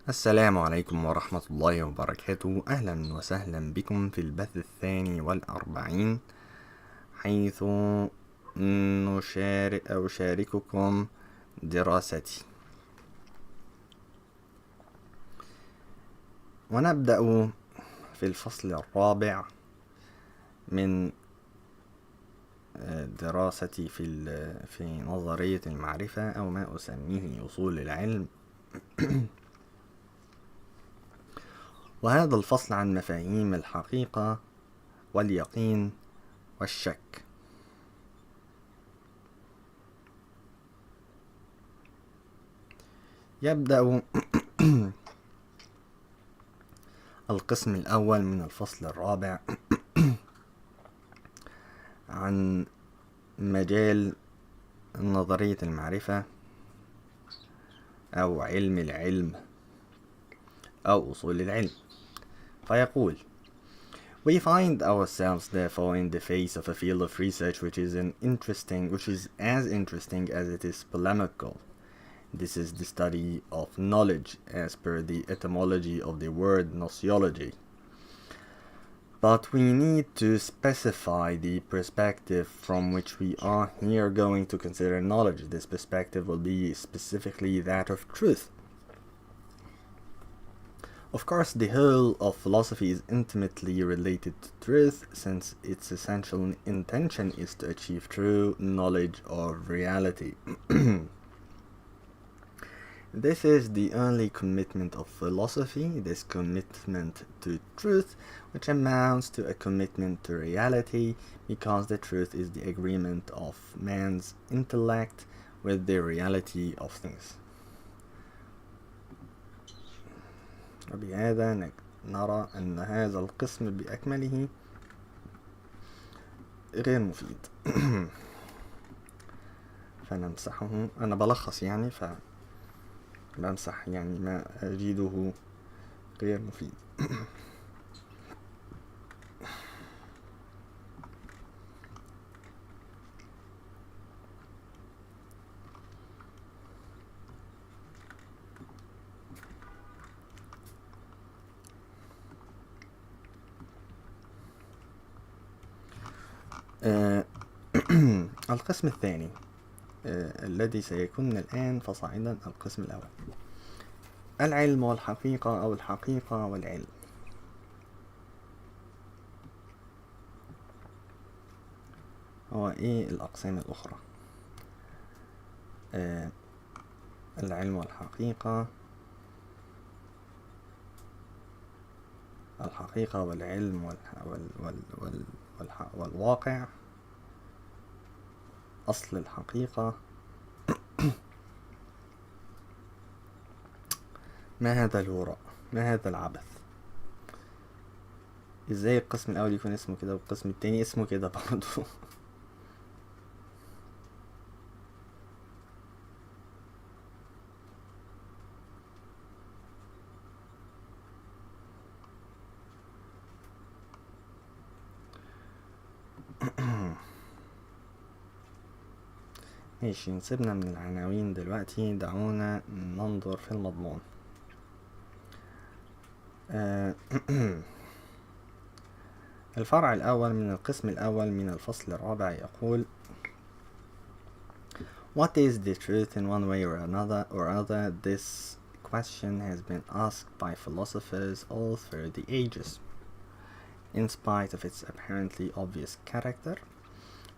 السلام عليكم ورحمة الله وبركاته. أهلا وسهلا بكم في البث 42 حيث أشارككم دراستي. ونبدأ في الفصل الرابع من دراستي في نظرية المعرفة أو ما أسميه أصول العلم. وهذا الفصل عن مفاهيم الحقيقة واليقين والشك. يبدأ القسم الأول من الفصل الرابع عن مجال نظرية المعرفة أو علم العلم أو أصول العلم. فيقول: We find ourselves therefore in the face of a field of research which is as interesting as it is polemical. This is the study of knowledge as per the etymology of the word gnoseology. But we need to specify the perspective from which we are here going to consider knowledge. This perspective will be specifically that of truth. Of course, the whole of philosophy is intimately related to truth, since its essential intention is to achieve true knowledge of reality. This is the only commitment of philosophy, this commitment to truth, which amounts to a commitment to reality, because the truth is the agreement of man's intellect with the reality of things. وبهذا نرى أن هذا القسم بأكمله غير مفيد. فنمسحه. أنا بلخص يعني، فبمسح يعني ما أجده غير مفيد. القسم الثاني الذي سيكون الآن فصاعدا القسم الأول: العلم والحقيقة أو الحقيقة والعلم. هو إيه الأقسام الأخرى؟ العلم والحقيقة، الحقيقة والعلم والواقع، أصل الحقيقة. ما هذا الهراء؟ ما هذا العبث؟ ازاي القسم الأول يكون اسمه كده والقسم التاني اسمه كده برضو؟ ماشي، نسيبنا من العناوين دلوقتي، دعونا ننظر في المضمون. الفرع الأول من القسم الأول من الفصل الرابع يقول: What is the truth in one way or other? This question has been asked by philosophers all through the ages. In spite of its apparently obvious character,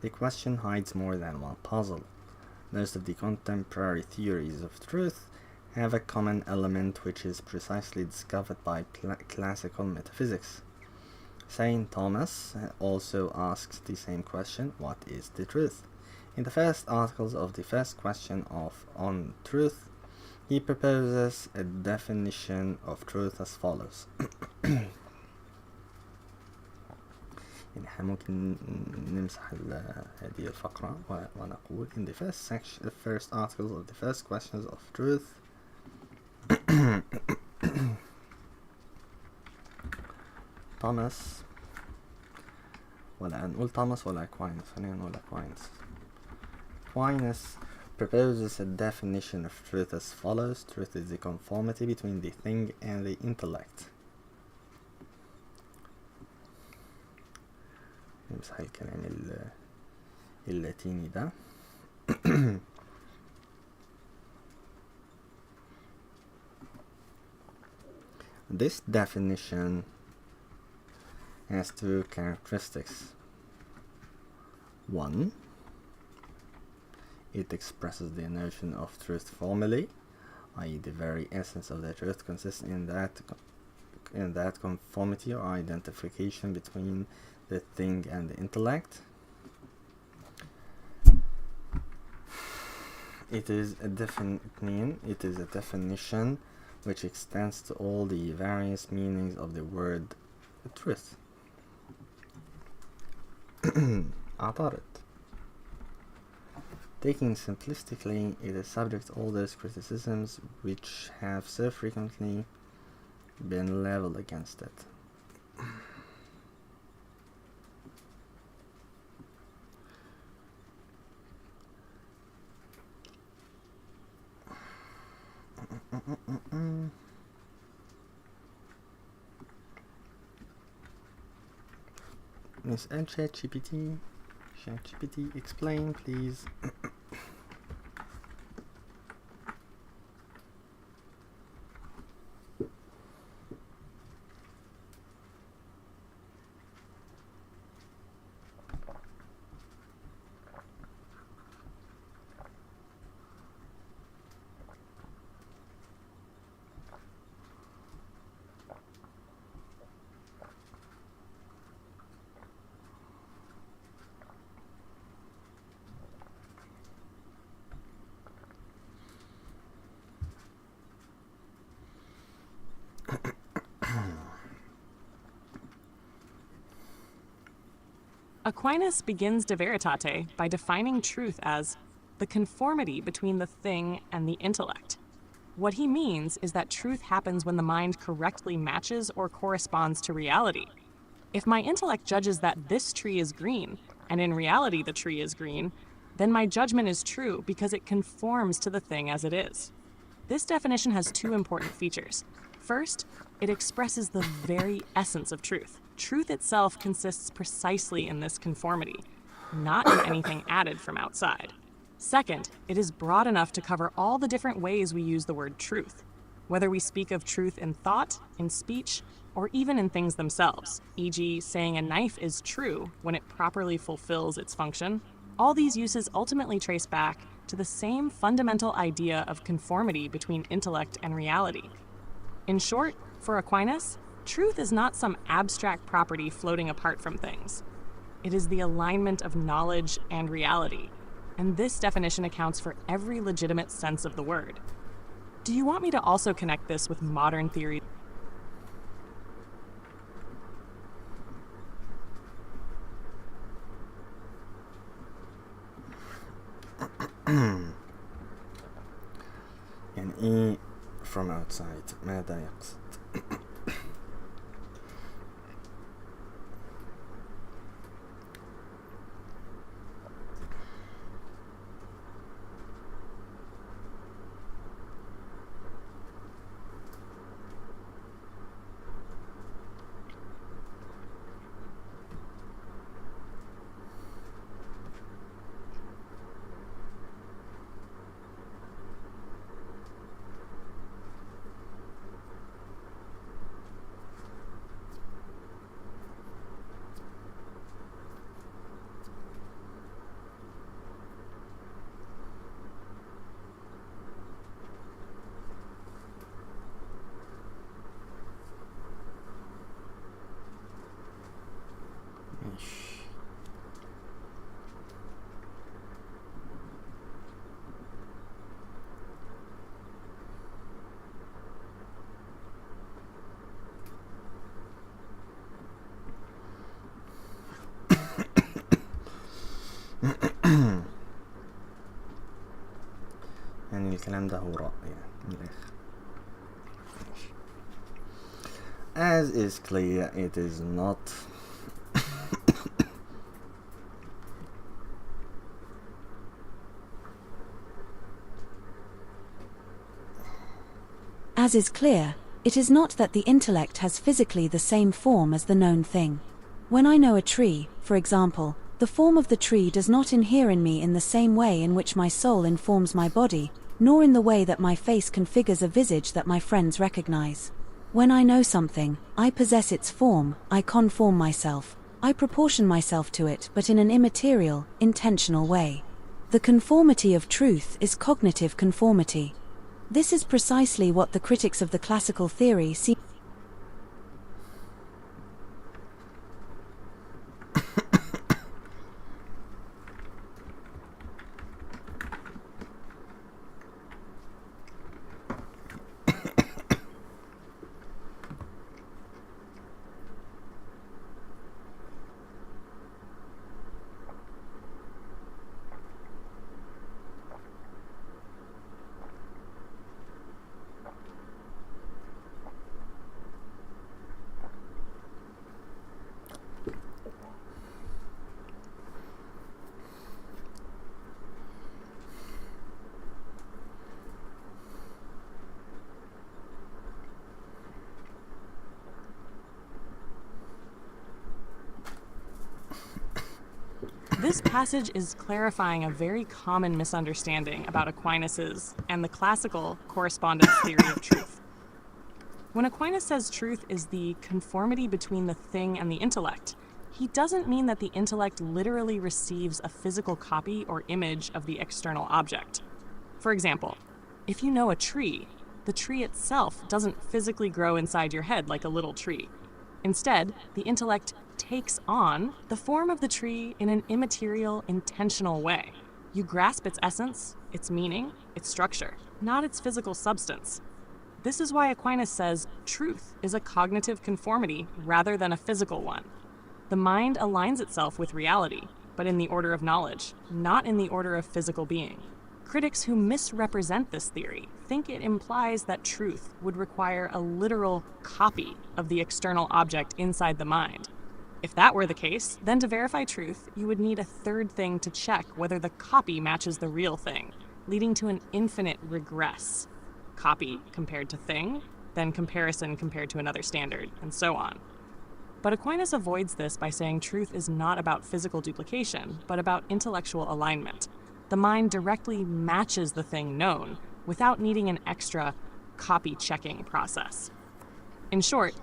the question hides more than one puzzle. Most of the contemporary theories of truth have a common element which is precisely discovered by classical metaphysics. Saint Thomas also asks the same question: what is the truth? In the first articles of the first question on truth, he proposes a definition of truth as follows. يعني احنا ممكن نمسح هذه الفقرة ونقول: in the first articles of the first questions of truth, توماس، ولا نقول توماس ولا أكوينس؟ خلينا نقول أكوينس proposes a definition of truth as follows: truth is the conformity between the thing and the intellect. نمسح الكلام اللاتيني ده. This definition has two characteristics. One, it expresses the notion of truth formally, i.e. the very essence of the truth consists in that conformity or identification between the thing and the intellect. It is a definition which extends to all the various meanings of the word truth. أعترض. Taken simplistically, it is subject to all those criticisms which have so frequently been leveled against it. Miss ChatGPT, explain please. Aquinas begins De Veritate by defining truth as the conformity between the thing and the intellect. What he means is that truth happens when the mind correctly matches or corresponds to reality. If my intellect judges that this tree is green, and in reality the tree is green, then my judgment is true because it conforms to the thing as it is. This definition has two important features. First, it expresses the very essence of truth. Truth itself consists precisely in this conformity, not in anything added from outside. Second, it is broad enough to cover all the different ways we use the word truth, whether we speak of truth in thought, in speech, or even in things themselves, e.g., saying a knife is true when it properly fulfills its function. All these uses ultimately trace back to the same fundamental idea of conformity between intellect and reality. In short, for Aquinas, truth is not some abstract property floating apart from things. It is the alignment of knowledge and reality, and this definition accounts for every legitimate sense of the word. Do you want me to also connect this with modern theories? يعني إيه from outside؟ ماذا يقصد؟ يعني الكلام ده هو رأي من الآخر. As is clear, it is not As is clear, it is not that the intellect has physically the same form as the known thing. When I know a tree, for example, the form of the tree does not inhere in me in the same way in which my soul informs my body, nor in the way that my face configures a visage that my friends recognize. When I know something, I possess its form, I conform myself, I proportion myself to it, but in an immaterial, intentional way. The conformity of truth is cognitive conformity. This is precisely what the critics of the classical theory see. This passage is clarifying a very common misunderstanding about Aquinas's and the classical correspondence theory of truth. When Aquinas says truth is the conformity between the thing and the intellect, he doesn't mean that the intellect literally receives a physical copy or image of the external object. For example, if you know a tree, the tree itself doesn't physically grow inside your head like a little tree. Instead, the intellect takes on the form of the tree in an immaterial, intentional way. You grasp its essence, its meaning, its structure, not its physical substance. This is why Aquinas says truth is a cognitive conformity rather than a physical one. The mind aligns itself with reality, but in the order of knowledge, not in the order of physical being. Critics who misrepresent this theory think it implies that truth would require a literal copy of the external object inside the mind. If that were the case, then to verify truth, you would need a third thing to check whether the copy matches the real thing, leading to an infinite regress. Copy compared to thing, then comparison compared to another standard, and so on. But Aquinas avoids this by saying truth is not about physical duplication, but about intellectual alignment. The mind directly matches the thing known without needing an extra copy-checking process. In short,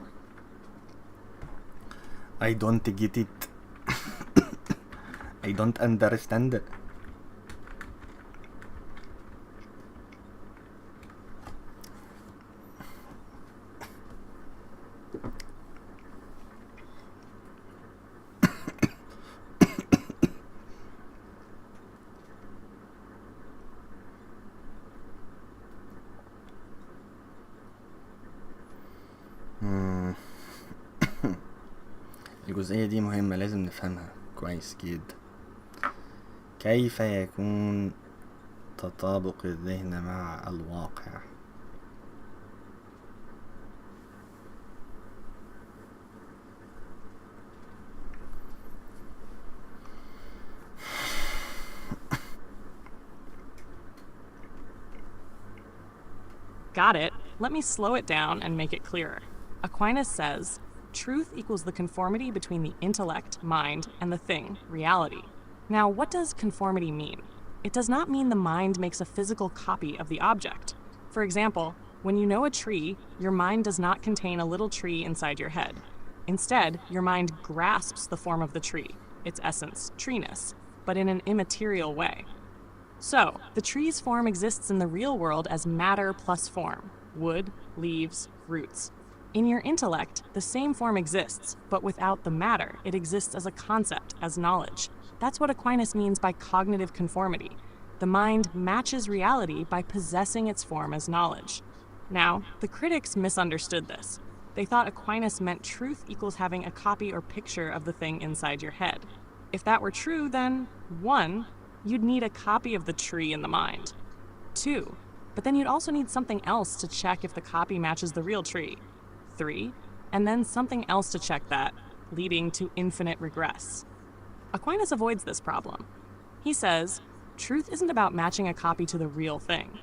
I don't get it. I don't understand it. الجزئية دي مهمة، لازم نفهمها كويس جدا. كيف يكون تطابق الذهن مع الواقع؟ got it. Let me slow it down and make it clearer. Aquinas says, truth equals the conformity between the intellect, mind, and the thing, reality. Now, what does conformity mean? It does not mean the mind makes a physical copy of the object. For example, when you know a tree, your mind does not contain a little tree inside your head. Instead, your mind grasps the form of the tree, its essence, treeness, but in an immaterial way. So, the tree's form exists in the real world as matter plus form, wood, leaves, roots. In your intellect, the same form exists, but without the matter, it exists as a concept, as knowledge. That's what Aquinas means by cognitive conformity. The mind matches reality by possessing its form as knowledge. Now, the critics misunderstood this. They thought Aquinas meant truth equals having a copy or picture of the thing inside your head. If that were true, then 1, you'd need a copy of the tree in the mind. 2, but then you'd also need something else to check if the copy matches the real tree. 3, and then something else to check that, leading to infinite regress. Aquinas avoids this problem. He says, truth isn't about matching a copy to the real thing.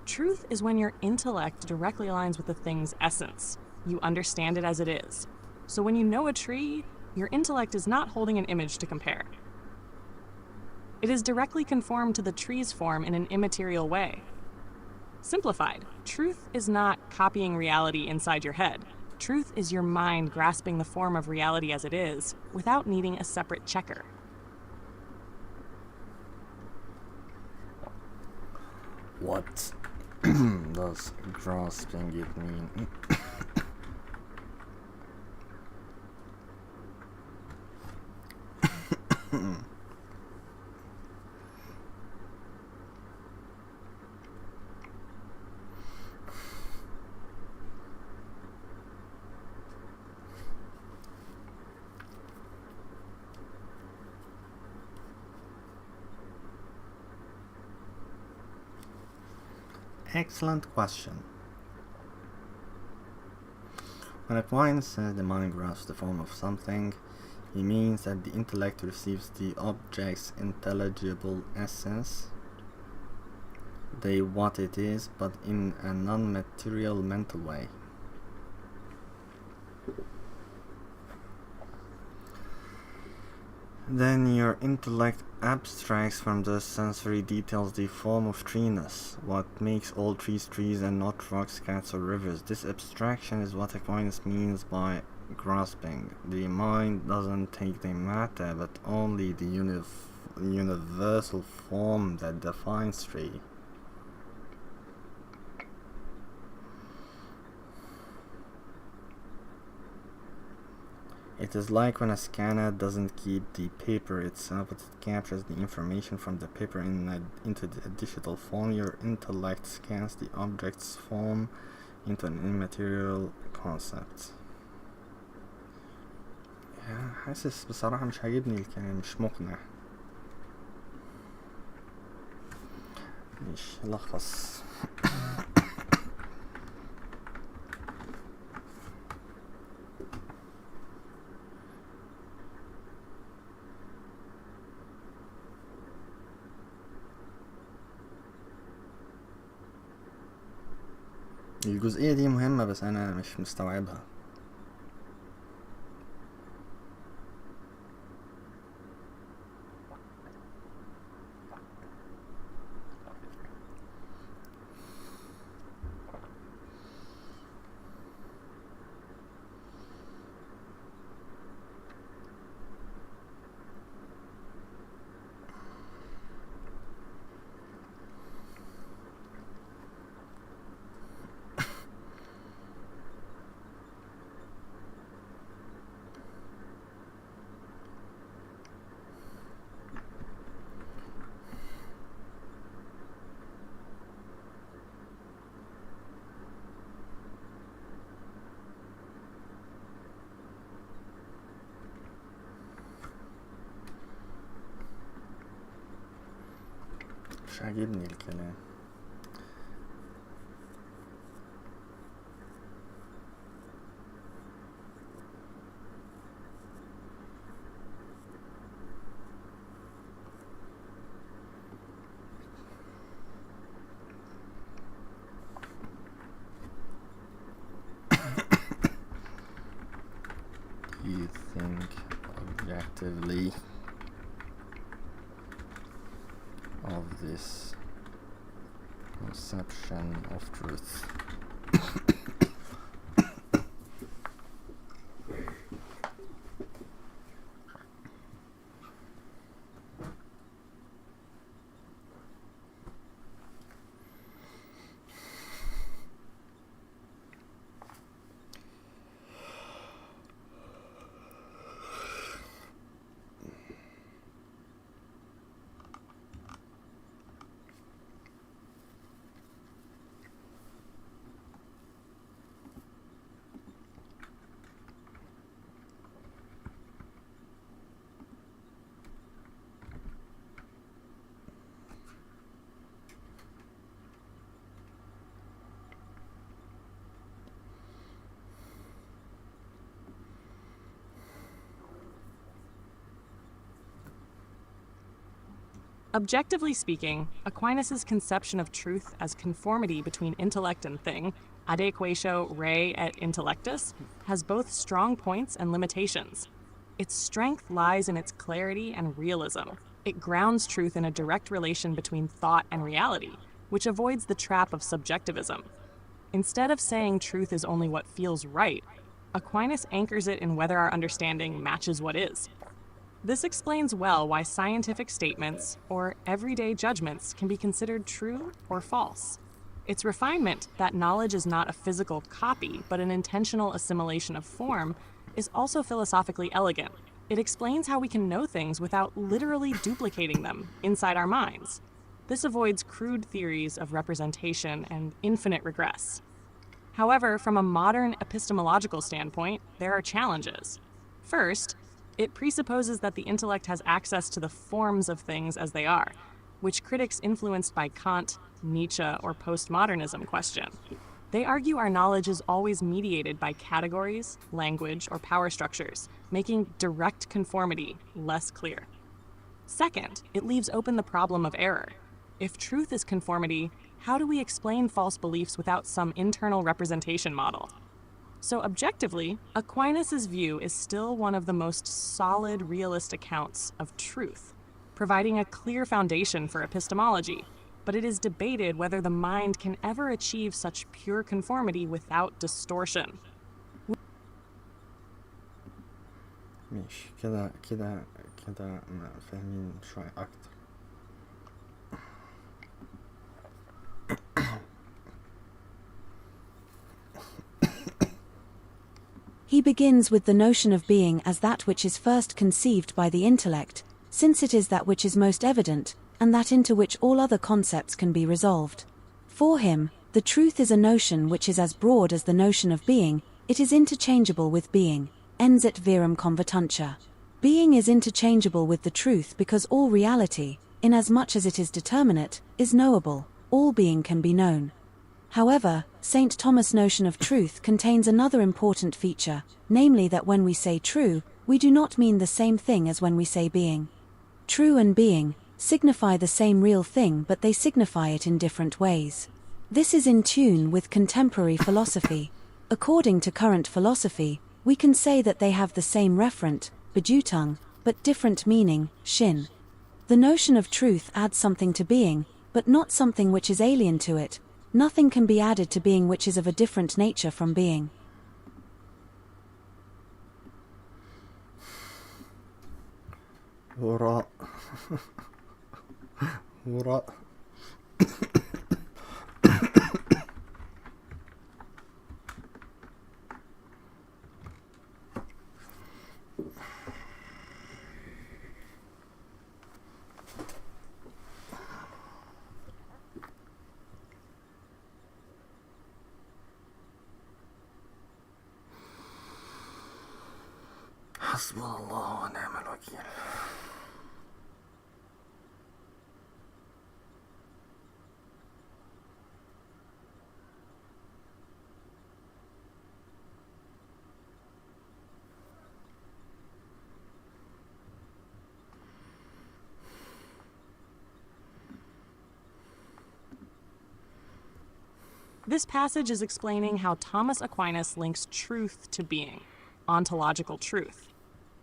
Truth is when your intellect directly aligns with the thing's essence. You understand it as it is. So when you know a tree, your intellect is not holding an image to compare. It is directly conformed to the tree's form in an immaterial way. Simplified, truth is not copying reality inside your head. Truth is your mind grasping the form of reality as it is, without needing a separate checker. What does grasping it mean? Excellent question. When Aquinas says the mind grasps the form of something, he means that the intellect receives the object's intelligible essence, what it is, but in a non-material mental way. Then your intellect abstracts from the sensory details the form of treeness, what makes all trees trees and not rocks, cats, or rivers. This abstraction is what Aquinas means by grasping. The mind doesn't take the matter, but only the universal form that defines tree. It is like when a scanner doesn't keep the paper itself, but it captures the information from the paper into the digital form. Your intellect scans the object's form into an immaterial concept. حاسس بصراحة مش عاجبني الكلام، مش مقنع. مش لخص. الجزئية دي مهمة بس أنا مش مستوعبها. مش عاجبني الكلام. You think objectively of this conception of truth. Objectively speaking, Aquinas' conception of truth as conformity between intellect and thing, adequatio re et intellectus, has both strong points and limitations. Its strength lies in its clarity and realism. It grounds truth in a direct relation between thought and reality, which avoids the trap of subjectivism. Instead of saying truth is only what feels right, Aquinas anchors it in whether our understanding matches what is. This explains well why scientific statements, or everyday judgments, can be considered true or false. Its refinement that knowledge is not a physical copy, but an intentional assimilation of form, is also philosophically elegant. It explains how we can know things without literally duplicating them inside our minds. This avoids crude theories of representation and infinite regress. However, from a modern epistemological standpoint, there are challenges. First, it presupposes that the intellect has access to the forms of things as they are, which critics influenced by Kant, Nietzsche, or postmodernism question. They argue our knowledge is always mediated by categories, language, or power structures, making direct conformity less clear. Second, it leaves open the problem of error. If truth is conformity, how do we explain false beliefs without some internal representation model? So objectively, Aquinas' view is still one of the most solid realist accounts of truth, providing a clear foundation for epistemology, but it is debated whether the mind can ever achieve such pure conformity without distortion. ماشي كده فاهمين شوية أكتر. He begins with the notion of being as that which is first conceived by the intellect, since it is that which is most evident, and that into which all other concepts can be resolved. For him, the truth is a notion which is as broad as the notion of being, it is interchangeable with being, ens et verum convertuntur. Being is interchangeable with the truth because all reality, inasmuch as it is determinate, is knowable, all being can be known. However, St. Thomas' notion of truth contains another important feature, namely that when we say true, we do not mean the same thing as when we say being. True and being signify the same real thing, but they signify it in different ways. This is in tune with contemporary philosophy. According to current philosophy, we can say that they have the same referent, Bedeutung, but different meaning, Sinn. The notion of truth adds something to being, but not something which is alien to it. Nothing can be added to being which is of a different nature from being. هراء هراء حسبنا الله ونعم الوكيل. This passage is explaining how Thomas Aquinas links truth to being, ontological truth.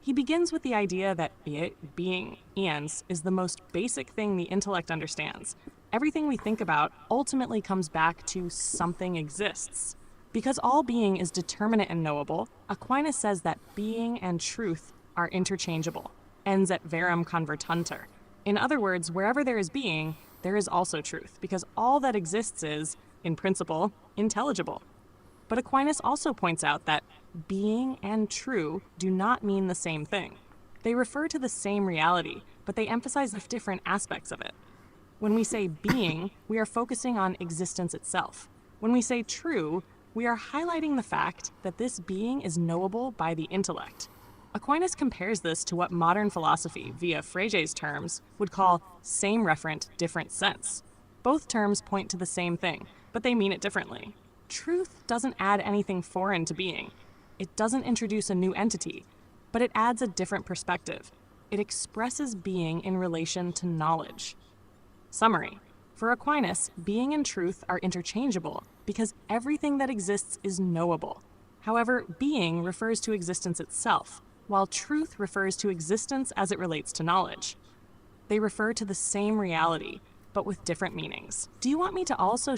He begins with the idea that being, ens, is the most basic thing the intellect understands. Everything we think about ultimately comes back to something exists. Because all being is determinate and knowable, Aquinas says that being and truth are interchangeable, ens et verum convertuntur. In other words, wherever there is being, there is also truth, because all that exists is, in principle, intelligible. But Aquinas also points out that being and true do not mean the same thing. They refer to the same reality, but they emphasize the different aspects of it. When we say being, we are focusing on existence itself. When we say true, we are highlighting the fact that this being is knowable by the intellect. Aquinas compares this to what modern philosophy, via Frege's terms, would call same referent, different sense. Both terms point to the same thing, but they mean it differently. Truth doesn't add anything foreign to being. It doesn't introduce a new entity, but it adds a different perspective. It expresses being in relation to knowledge. Summary. For Aquinas, being and truth are interchangeable because everything that exists is knowable. However, being refers to existence itself, while truth refers to existence as it relates to knowledge. They refer to the same reality, but with different meanings. Do you want me to also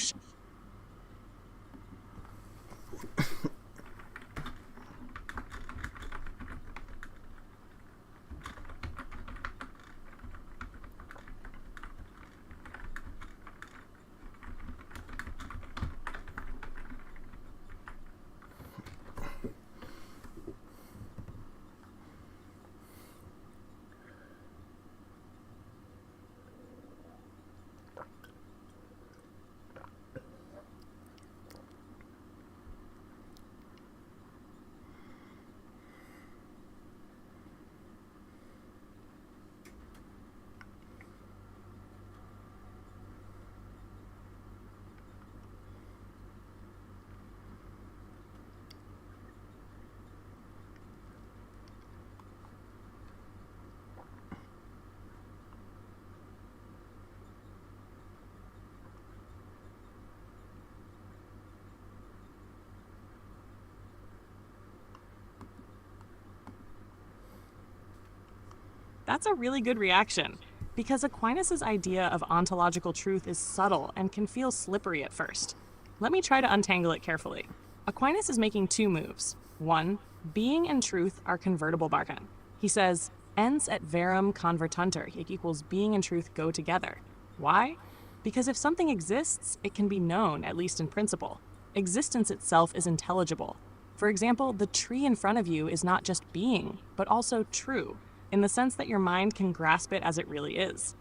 That's a really good reaction, because Aquinas' idea of ontological truth is subtle and can feel slippery at first. Let me try to untangle it carefully. Aquinas is making two moves. One, being and truth are convertible bargain. He says, ens et verum convertuntur, equals being and truth go together. Why? Because if something exists, it can be known, at least in principle. Existence itself is intelligible. For example, the tree in front of you is not just being, but also true, in the sense that your mind can grasp it as it really is.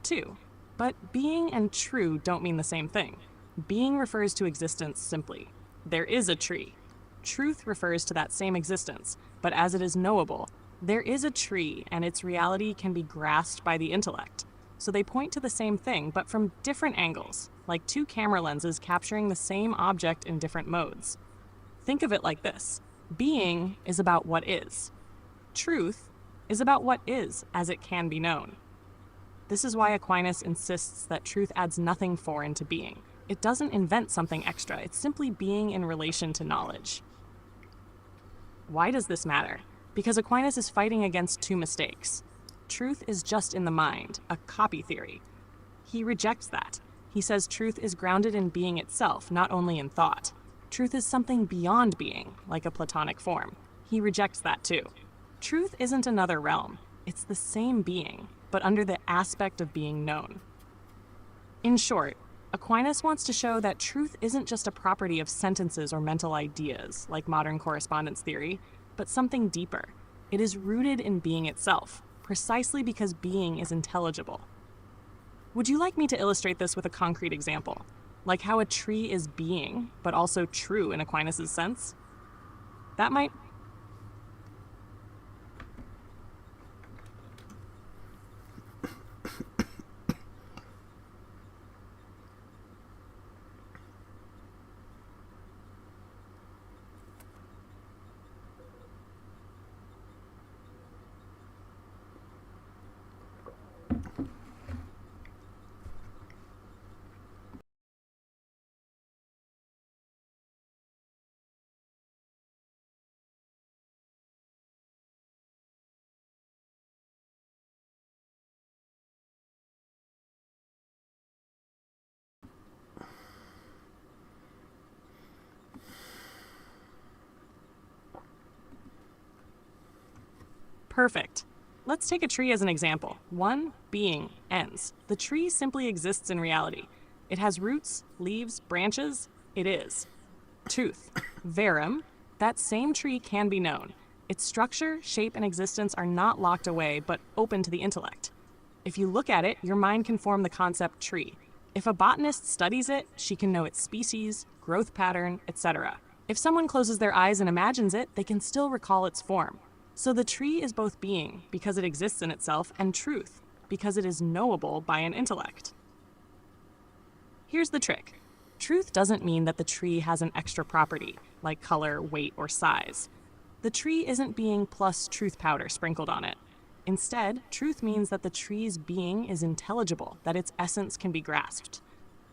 2. But being and true don't mean the same thing. Being refers to existence simply. There is a tree. Truth refers to that same existence, but as it is knowable, there is a tree and its reality can be grasped by the intellect. So they point to the same thing, but from different angles, like two camera lenses capturing the same object in different modes. Think of it like this. Being is about what is. Truth is about what is as it can be known. This is why Aquinas insists that truth adds nothing foreign to being. It doesn't invent something extra, it's simply being in relation to knowledge. Why does this matter? Because Aquinas is fighting against two mistakes. Truth is just in the mind, a copy theory. He rejects that. He says truth is grounded in being itself, not only in thought. Truth is something beyond being, like a Platonic form. He rejects that too. Truth isn't another realm. It's the same being, but under the aspect of being known. In short, Aquinas wants to show that truth isn't just a property of sentences or mental ideas, like modern correspondence theory, but something deeper. It is rooted in being itself, precisely because being is intelligible. Would you like me to illustrate this with a concrete example? Like how a tree is being, but also true in Aquinas' sense? That might Perfect. Let's take a tree as an example. One, being, ends. The tree simply exists in reality. It has roots, leaves, branches. It is. Tooth. Verum. That same tree can be known. Its structure, shape, and existence are not locked away, but open to the intellect. If you look at it, your mind can form the concept tree. If a botanist studies it, she can know its species, growth pattern, etc. If someone closes their eyes and imagines it, they can still recall its form. So the tree is both being, because it exists in itself, and truth, because it is knowable by an intellect. Here's the trick. Truth doesn't mean that the tree has an extra property, like color, weight, or size. The tree isn't being plus truth powder sprinkled on it. Instead, truth means that the tree's being is intelligible, that its essence can be grasped.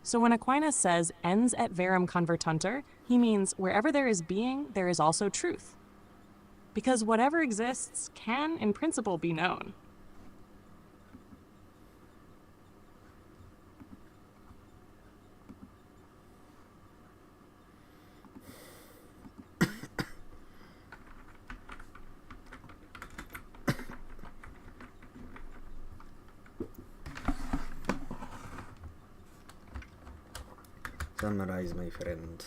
So when Aquinas says ens et verum convertuntur, he means wherever there is being, there is also truth. Because whatever exists can, in principle, be known. Summarize, my friend.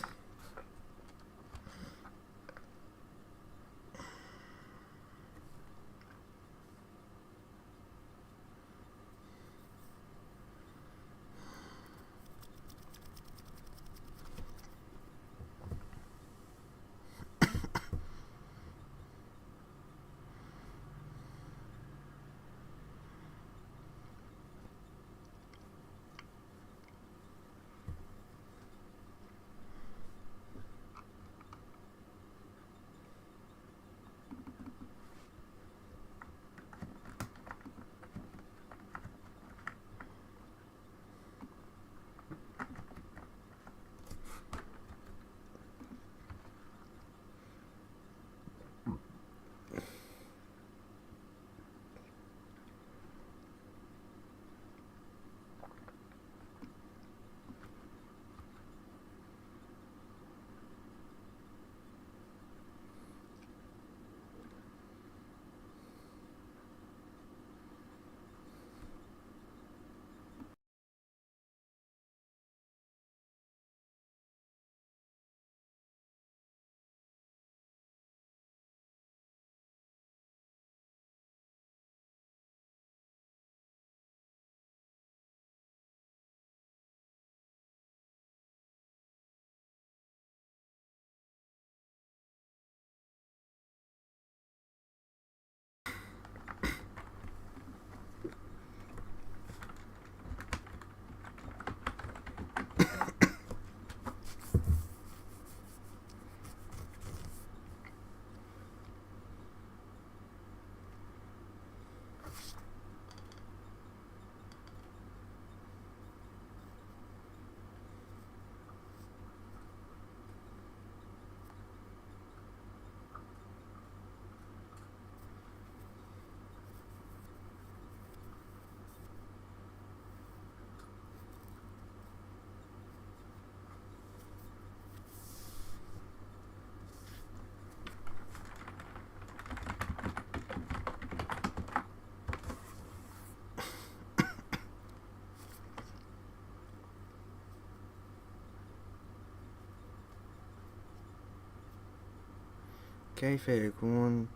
كيف يكون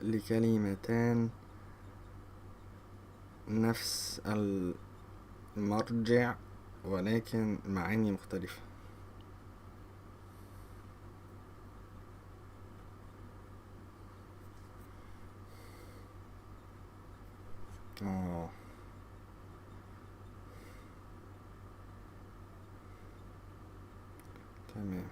لكلمتان نفس المرجع ولكن معاني مختلفة؟ تمام.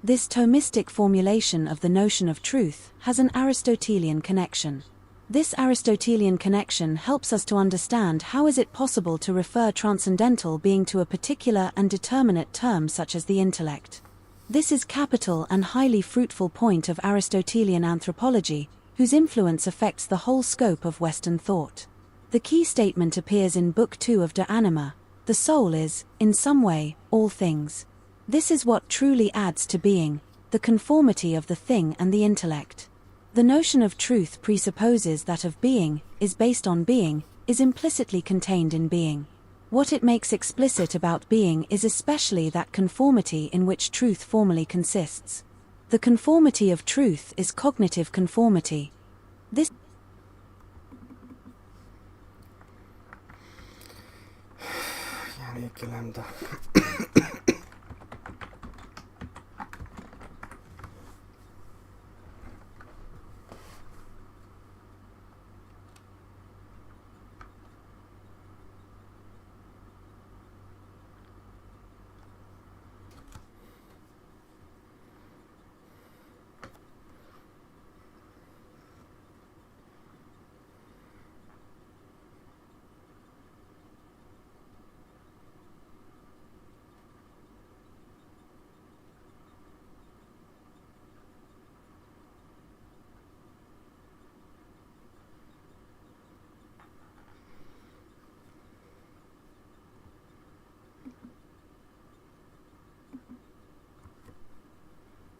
This Thomistic formulation of the notion of truth has an Aristotelian connection. This Aristotelian connection helps us to understand how is it possible to refer transcendental being to a particular and determinate term such as the intellect. This is capital and highly fruitful point of Aristotelian anthropology, whose influence affects the whole scope of Western thought. The key statement appears in Book 2 of De Anima: the soul is, in some way, all things. This is what truly adds to being, the conformity of the thing and the intellect. The notion of truth presupposes that of being, is based on being, is implicitly contained in being. What it makes explicit about being is especially that conformity in which truth formally consists. The conformity of truth is cognitive conformity. This يعني الكلام ده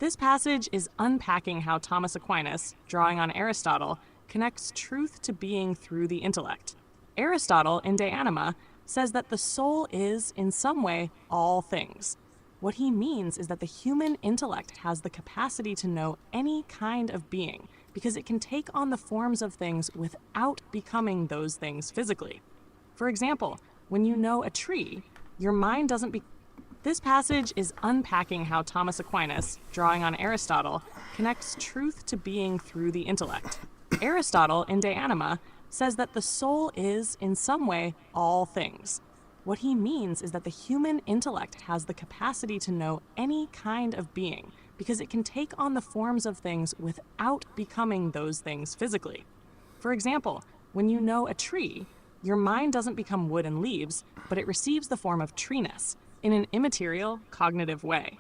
This passage is unpacking how Thomas Aquinas, drawing on Aristotle, connects truth to being through the intellect. Aristotle, in De Anima, says that the soul is, in some way, all things. What he means is that the human intellect has the capacity to know any kind of being because it can take on the forms of things without becoming those things physically. For example, when you know a tree, your mind doesn't be... This passage is unpacking how Thomas Aquinas, drawing on Aristotle, connects truth to being through the intellect. Aristotle, in De Anima, says that the soul is, in some way, all things. What he means is that the human intellect has the capacity to know any kind of being because it can take on the forms of things without becoming those things physically. For example, when you know a tree, your mind doesn't become wood and leaves, but it receives the form of treeness in an immaterial, cognitive way.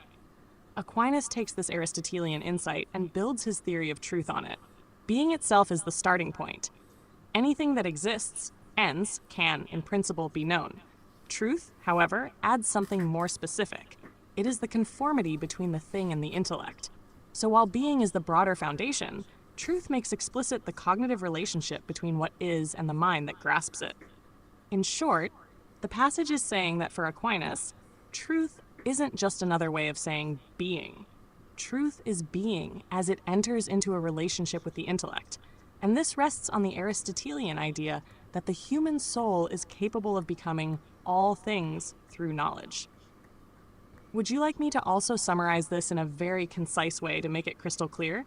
Aquinas takes this Aristotelian insight and builds his theory of truth on it. Being itself is the starting point. Anything that exists, ends, can, in principle, be known. Truth, however, adds something more specific. It is the conformity between the thing and the intellect. So while being is the broader foundation, truth makes explicit the cognitive relationship between what is and the mind that grasps it. In short, the passage is saying that for Aquinas, truth isn't just another way of saying being. Truth is being as it enters into a relationship with the intellect, and this rests on the Aristotelian idea that the human soul is capable of becoming all things through knowledge. Would you like me to also summarize this in a very concise way to make it crystal clear?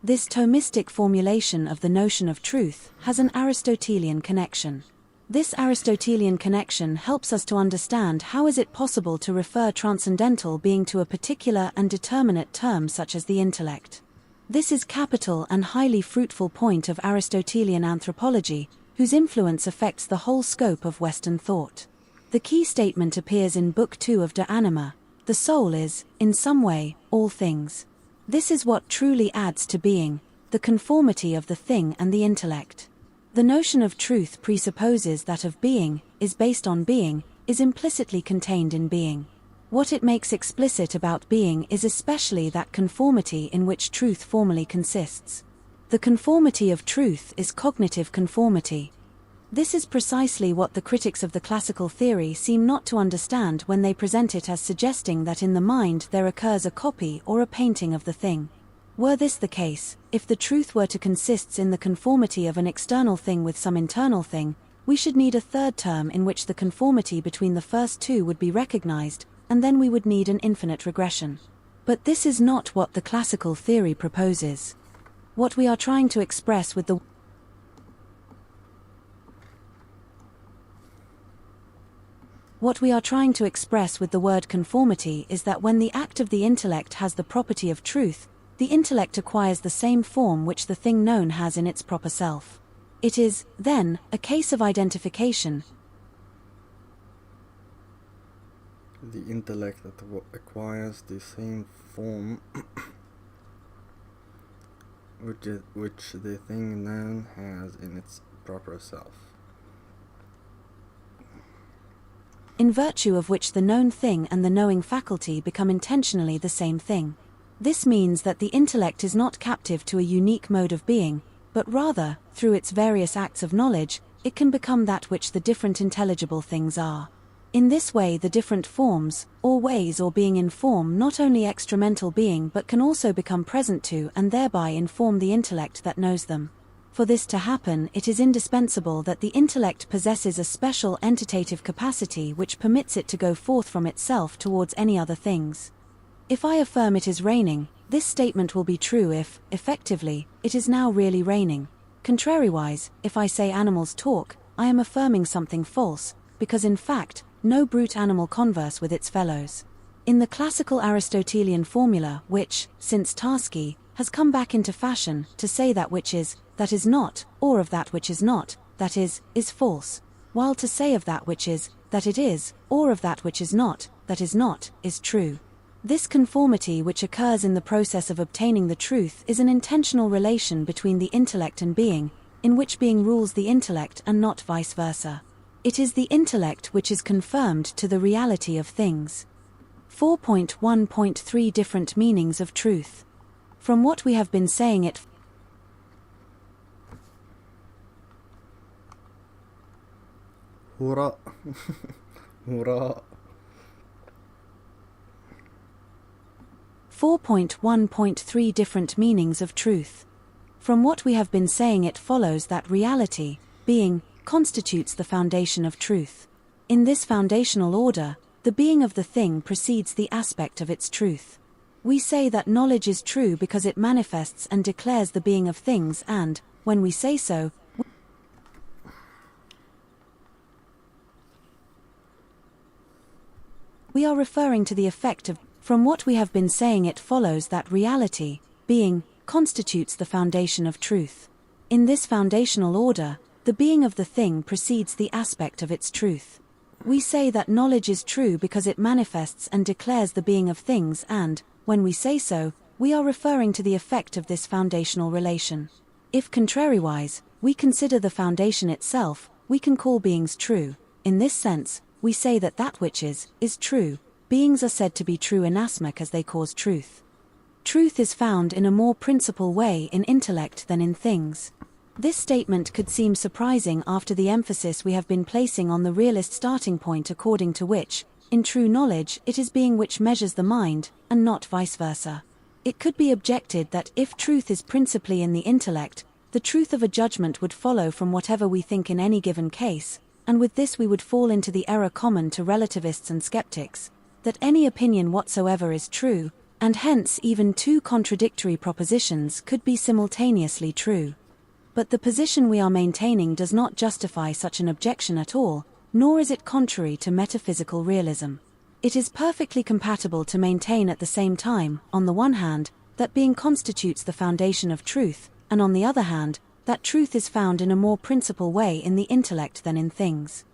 This Thomistic formulation of the notion of truth has an Aristotelian connection. This Aristotelian connection helps us to understand how is it possible to refer transcendental being to a particular and determinate term such as the intellect. This is capital and highly fruitful point of Aristotelian anthropology, whose influence affects the whole scope of Western thought. The key statement appears in Book 2 of De Anima: the soul is, in some way, all things. This is what truly adds to being, the conformity of the thing and the intellect. The notion of truth presupposes that of being, is based on being, is implicitly contained in being. What it makes explicit about being is especially that conformity in which truth formally consists. The conformity of truth is cognitive conformity. This is precisely what the critics of the classical theory seem not to understand when they present it as suggesting that in the mind there occurs a copy or a painting of the thing. Were this the case, if the truth were to consist in the conformity of an external thing with some internal thing, we should need a third term in which the conformity between the first two would be recognized, and then we would need an infinite regression. But this is not what the classical theory proposes. What we are trying to express with the word conformity is that when the act of the intellect has the property of truth, the intellect acquires the same form which the thing known has in its proper self. It is, then, a case of identification. The intellect that acquires the same form which the thing known has in its proper self. In virtue of which the known thing and the knowing faculty become intentionally the same thing. This means that the intellect is not captive to a unique mode of being, but rather, through its various acts of knowledge, it can become that which the different intelligible things are. In this way the different forms, or ways or being inform not only extramental being but can also become present to and thereby inform the intellect that knows them. For this to happen, it is indispensable that the intellect possesses a special entitative capacity which permits it to go forth from itself towards any other things. If I affirm it is raining, this statement will be true if, effectively, it is now really raining. Contrariwise, if I say animals talk, I am affirming something false, because in fact, no brute animal converse with its fellows. In the classical Aristotelian formula which, since Tarski, has come back into fashion to say that which is, that is not, or of that which is not, that is false, while to say of that which is, that it is, or of that which is not, is true. This conformity which occurs in the process of obtaining the truth is an intentional relation between the intellect and being, in which being rules the intellect and not vice versa. It is the intellect which is confirmed to the reality of things. 4.1.3 Different meanings of truth. From what we have been saying it هراء هراء 4.1.3 Different meanings of truth. From what we have been saying it follows that reality, being, constitutes the foundation of truth. In this foundational order, the being of the thing precedes the aspect of its truth. We say that knowledge is true because it manifests and declares the being of things, and, when we say so, we are referring to the effect of. From what we have been saying it follows that reality, being, constitutes the foundation of truth. In this foundational order, the being of the thing precedes the aspect of its truth. We say that knowledge is true because it manifests and declares the being of things, and, when we say so, we are referring to the effect of this foundational relation. If contrariwise, we consider the foundation itself, we can call beings true. In this sense, we say that that which is true. Beings are said to be true inasmuch as they cause truth. Truth is found in a more principal way in intellect than in things. This statement could seem surprising after the emphasis we have been placing on the realist starting point, according to which, in true knowledge, it is being which measures the mind, and not vice versa. It could be objected that if truth is principally in the intellect, the truth of a judgment would follow from whatever we think in any given case, and with this we would fall into the error common to relativists and skeptics, that any opinion whatsoever is true, and hence even two contradictory propositions could be simultaneously true. But the position we are maintaining does not justify such an objection at all, nor is it contrary to metaphysical realism. It is perfectly compatible to maintain at the same time, on the one hand, that being constitutes the foundation of truth, and on the other hand, that truth is found in a more principal way in the intellect than in things.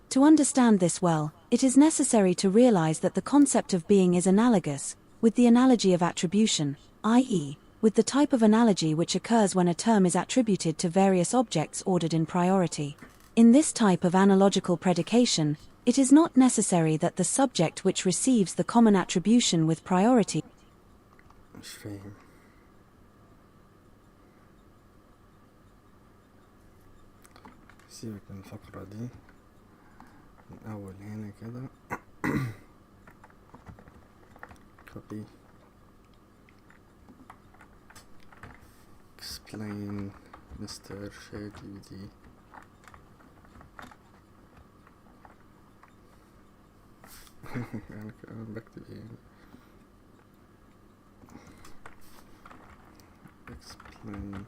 To understand this well, it is necessary to realize that the concept of being is analogous with the analogy of attribution, i.e., with the type of analogy which occurs when a term is attributed to various objects ordered in priority. In this type of analogical predication, it is not necessary that the subject which receives the common attribution with priority مش فاهم. سيبك من الفقرة دي من أول هنا كده. copy explain Mr. ChatGPT. أنا كمان بكتب إيه explain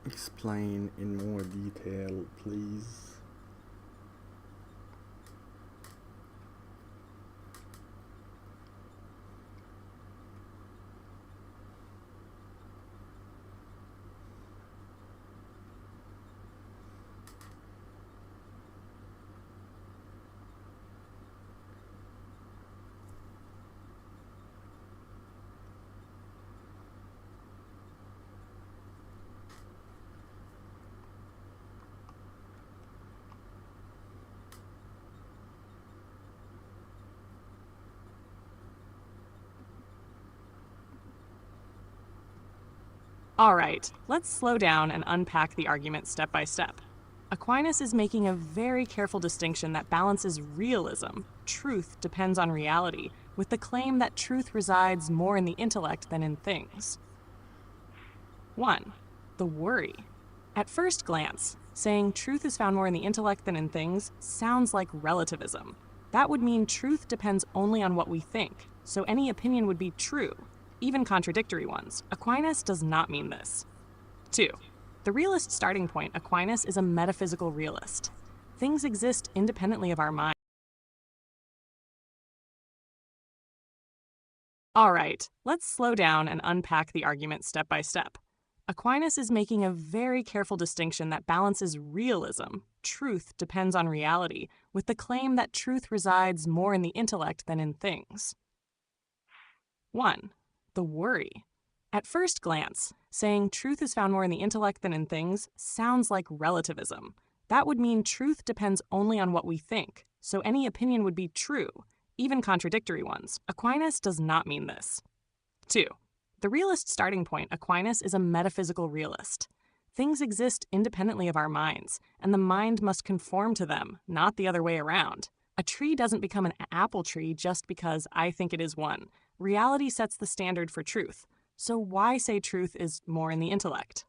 explain in more detail, please. All right, let's slow down and unpack the argument step by step. Aquinas is making a very careful distinction that balances realism, truth depends on reality, with the claim that truth resides more in the intellect than in things. 1. The worry. At first glance, saying truth is found more in the intellect than in things sounds like relativism. That would mean truth depends only on what we think, so any opinion would be true, even contradictory ones. Aquinas does not mean this. 2. The realist starting point. Aquinas is a metaphysical realist. Things exist independently of our mind. All right, let's slow down and unpack the argument step by step. Aquinas is making a very careful distinction that balances realism, truth depends on reality, with the claim that truth resides more in the intellect than in things. 1. The worry. At first glance, saying truth is found more in the intellect than in things sounds like relativism. That would mean truth depends only on what we think, so any opinion would be true, even contradictory ones. Aquinas does not mean this. 2. The realist starting point. Aquinas is a metaphysical realist. Things exist independently of our minds, and the mind must conform to them, not the other way around. A tree doesn't become an apple tree just because I think it is one. Reality sets the standard for truth. So why say truth is more in the intellect?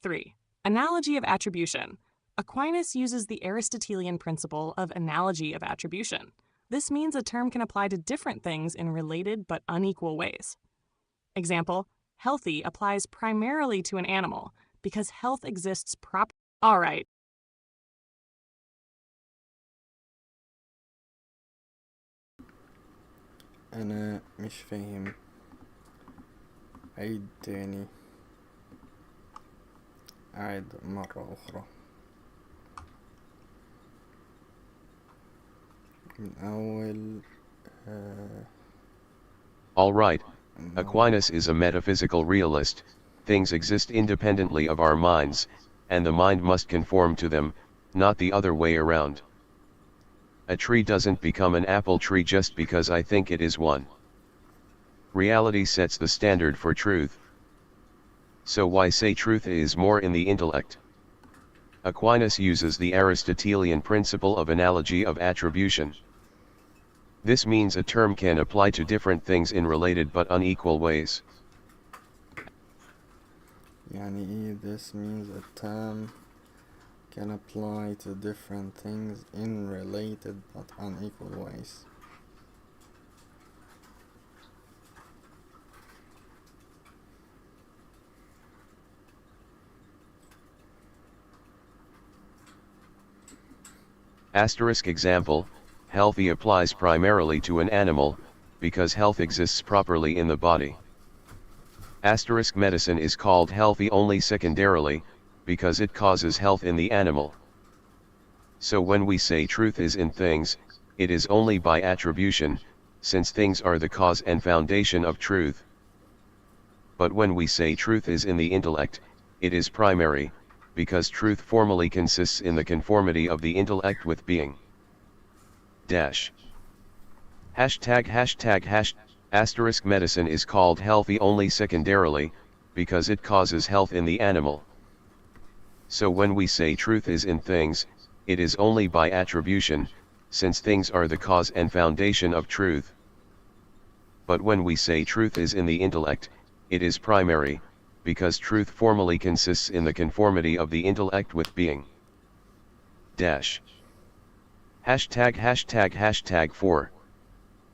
3. Analogy of attribution. Aquinas uses the Aristotelian principle of analogy of attribution. This means a term can apply to different things in related but unequal ways. Example, healthy applies primarily to an animal because health exists properly. All right. أنا مش فاهم. عيد تاني. أعد مرة أخرى. من أول All right. Aquinas is a metaphysical realist. Things exist independently of our minds, and the mind must conform to them, not the other way around. A tree doesn't become an apple tree just because I think it is one. Reality sets the standard for truth. So why say truth is more in the intellect? Aquinas uses the Aristotelian principle of analogy of attribution. This means a term can apply to different things in related but unequal ways. يعني إيه? This means a term can apply to different things in related but unequal ways. Asterisk example, healthy applies primarily to an animal, because health exists properly in the body. Asterisk medicine is called healthy only secondarily, because it causes health in the animal. So when we say truth is in things, it is only by attribution, since things are the cause and foundation of truth. But when we say truth is in the intellect, it is primary, because truth formally consists in the conformity of the intellect with being. Dash. Asterisk medicine is called healthy only secondarily, because it causes health in the animal. So when we say truth is in things, it is only by attribution, since things are the cause and foundation of truth. But when we say truth is in the intellect, it is primary, because truth formally consists in the conformity of the intellect with being. Dash. Hashtag 4.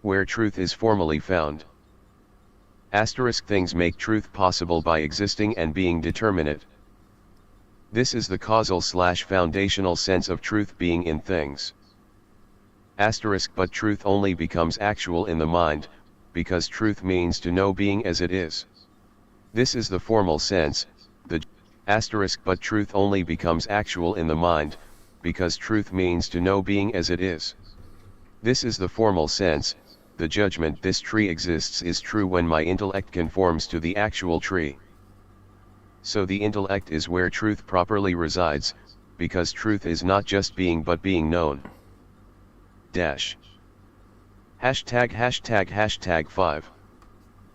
Where truth is formally found. Asterisk things make truth possible by existing and being determinate. This is the causal/foundational sense of truth being in things. Asterisk but truth only becomes actual in the mind, because truth means to know being as it is. This is the formal sense, the asterisk but truth only becomes actual in the mind, because truth means to know being as it is. This is the formal sense, the judgment this tree exists is true when my intellect conforms to the actual tree. So the intellect is where truth properly resides, because truth is not just being but being known. Dash. Hashtag 5.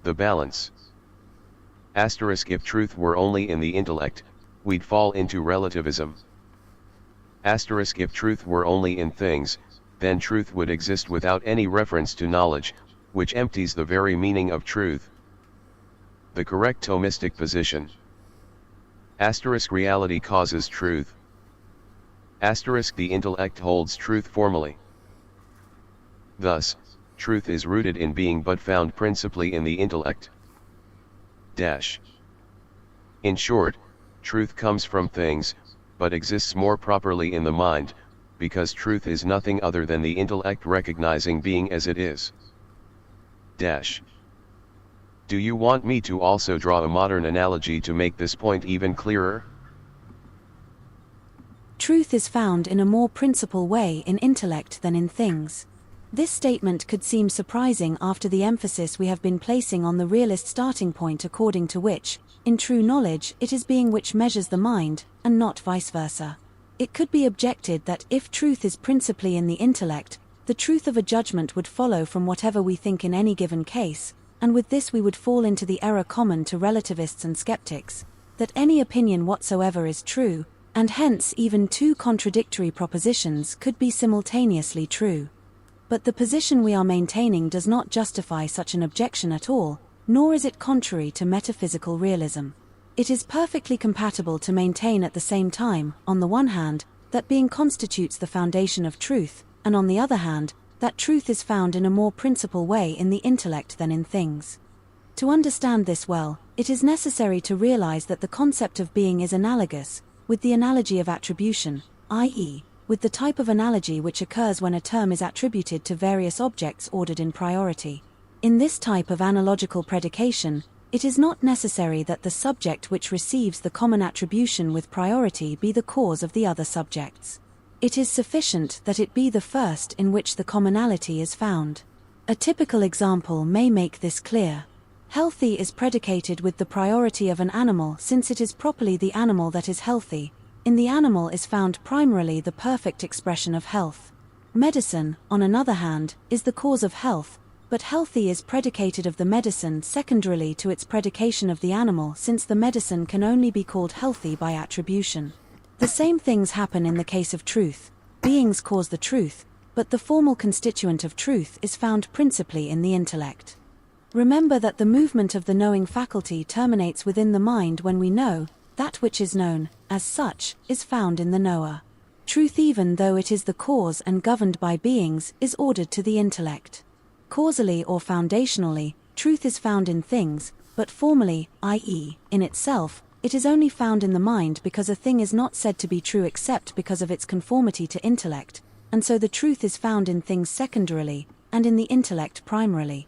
The balance. Asterisk if truth were only in the intellect, we'd fall into relativism. Asterisk if truth were only in things, then truth would exist without any reference to knowledge, which empties the very meaning of truth. The correct Thomistic position. Reality causes truth. The intellect holds truth formally. Thus, truth is rooted in being but found principally in the intellect. In short, truth comes from things, but exists more properly in the mind, because truth is nothing other than the intellect recognizing being as it is. Do you want me to also draw a modern analogy to make this point even clearer? Truth is found in a more principal way in intellect than in things. This statement could seem surprising after the emphasis we have been placing on the realist starting point, according to which, in true knowledge, it is being which measures the mind, and not vice versa. It could be objected that if truth is principally in the intellect, the truth of a judgment would follow from whatever we think in any given case, and with this we would fall into the error common to relativists and skeptics, that any opinion whatsoever is true, and hence even two contradictory propositions could be simultaneously true. But the position we are maintaining does not justify such an objection at all, nor is it contrary to metaphysical realism. It is perfectly compatible to maintain at the same time, on the one hand, that being constitutes the foundation of truth, and on the other hand, that truth is found in a more principal way in the intellect than in things. To understand this well, it is necessary to realize that the concept of being is analogous with the analogy of attribution, i.e., with the type of analogy which occurs when a term is attributed to various objects ordered in priority. In this type of analogical predication, it is not necessary that the subject which receives the common attribution with priority be the cause of the other subjects. It is sufficient that it be the first in which the commonality is found. A typical example may make this clear. Healthy is predicated with the priority of an animal since it is properly the animal that is healthy. In the animal is found primarily the perfect expression of health. Medicine, on another hand, is the cause of health, but healthy is predicated of the medicine secondarily to its predication of the animal since the medicine can only be called healthy by attribution. The same things happen in the case of truth. Beings cause the truth, but the formal constituent of truth is found principally in the intellect. Remember that the movement of the knowing faculty terminates within the mind when we know. That which is known, as such, is found in the knower. Truth, even though it is the cause and governed by beings, is ordered to the intellect. Causally or foundationally, truth is found in things, but formally, i.e., in itself, it is only found in the mind because a thing is not said to be true except because of its conformity to intellect, and so the truth is found in things secondarily, and in the intellect primarily.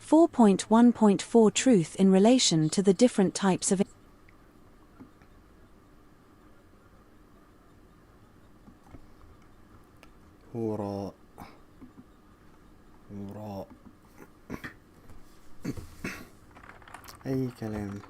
4.1.4 Truth in relation to the different types of هراء هراء أي كلام.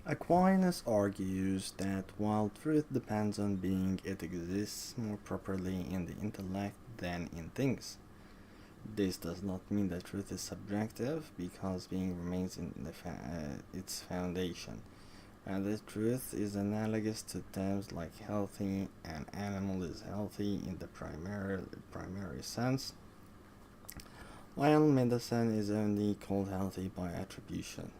Aquinas argues that while truth depends on being, it exists more properly in the intellect than in things. This does not mean that truth is subjective, because being remains in its foundation. The truth is analogous to terms like healthy. An animal is healthy in the primary sense, while medicine is only called healthy by attribution.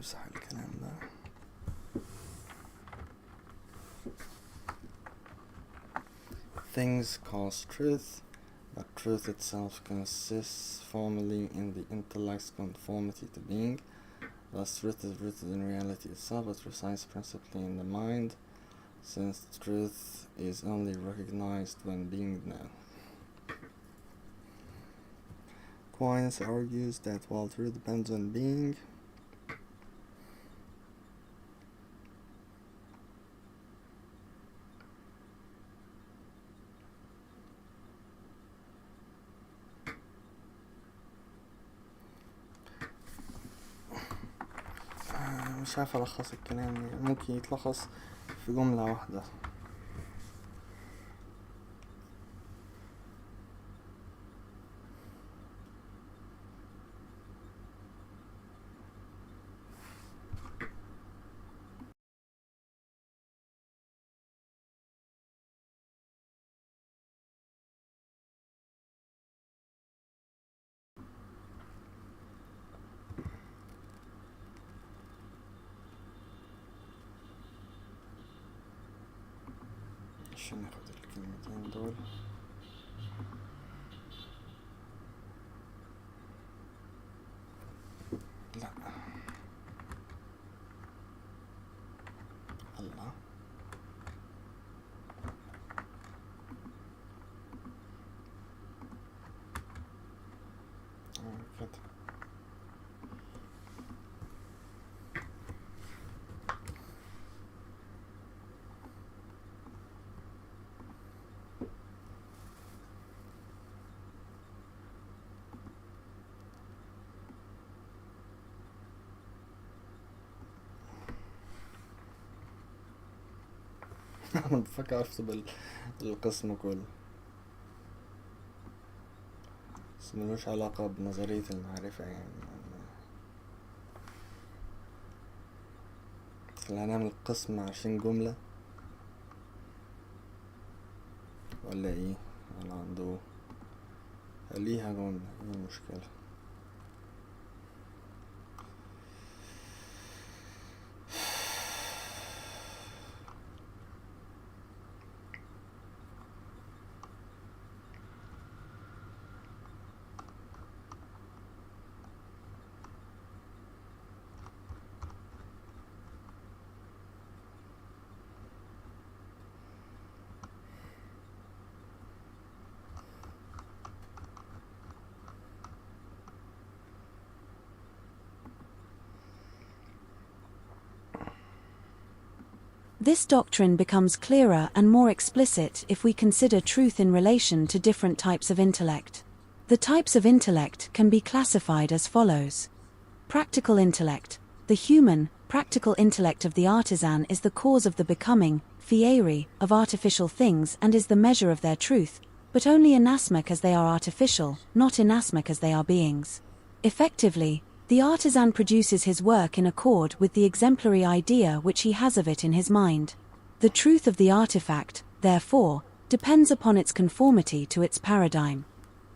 نمسح الكلام ده. Things cause truth, But truth itself consists formally in the intellect's conformity to being. Thus truth is rooted in reality itself, but resides principally in the mind, since truth is only recognized when being known. Aquinas argues that while truth depends on being, مش عارف ألخص الكلام، يعني ممكن يتلخص في جملة واحدة. عشان ناخد الكلمتين دول. لا الله كده. أنا بفكر أكتب القسم كله، بس ملوش علاقة بنظرية المعرفة يعني. خلينا نعمل قسم 20 جملة ولا ايه، ولا عنده خليها جملة، ايه المشكلة؟ This doctrine becomes clearer and more explicit if we consider truth in relation to different types of intellect. The types of intellect can be classified as follows. Practical intellect. The human, practical intellect of the artisan is the cause of the becoming, fieri, of artificial things and is the measure of their truth, but only inasmuch as they are artificial, not inasmuch as they are beings. Effectively, the artisan produces his work in accord with the exemplary idea which he has of it in his mind. The truth of the artifact, therefore, depends upon its conformity to its paradigm.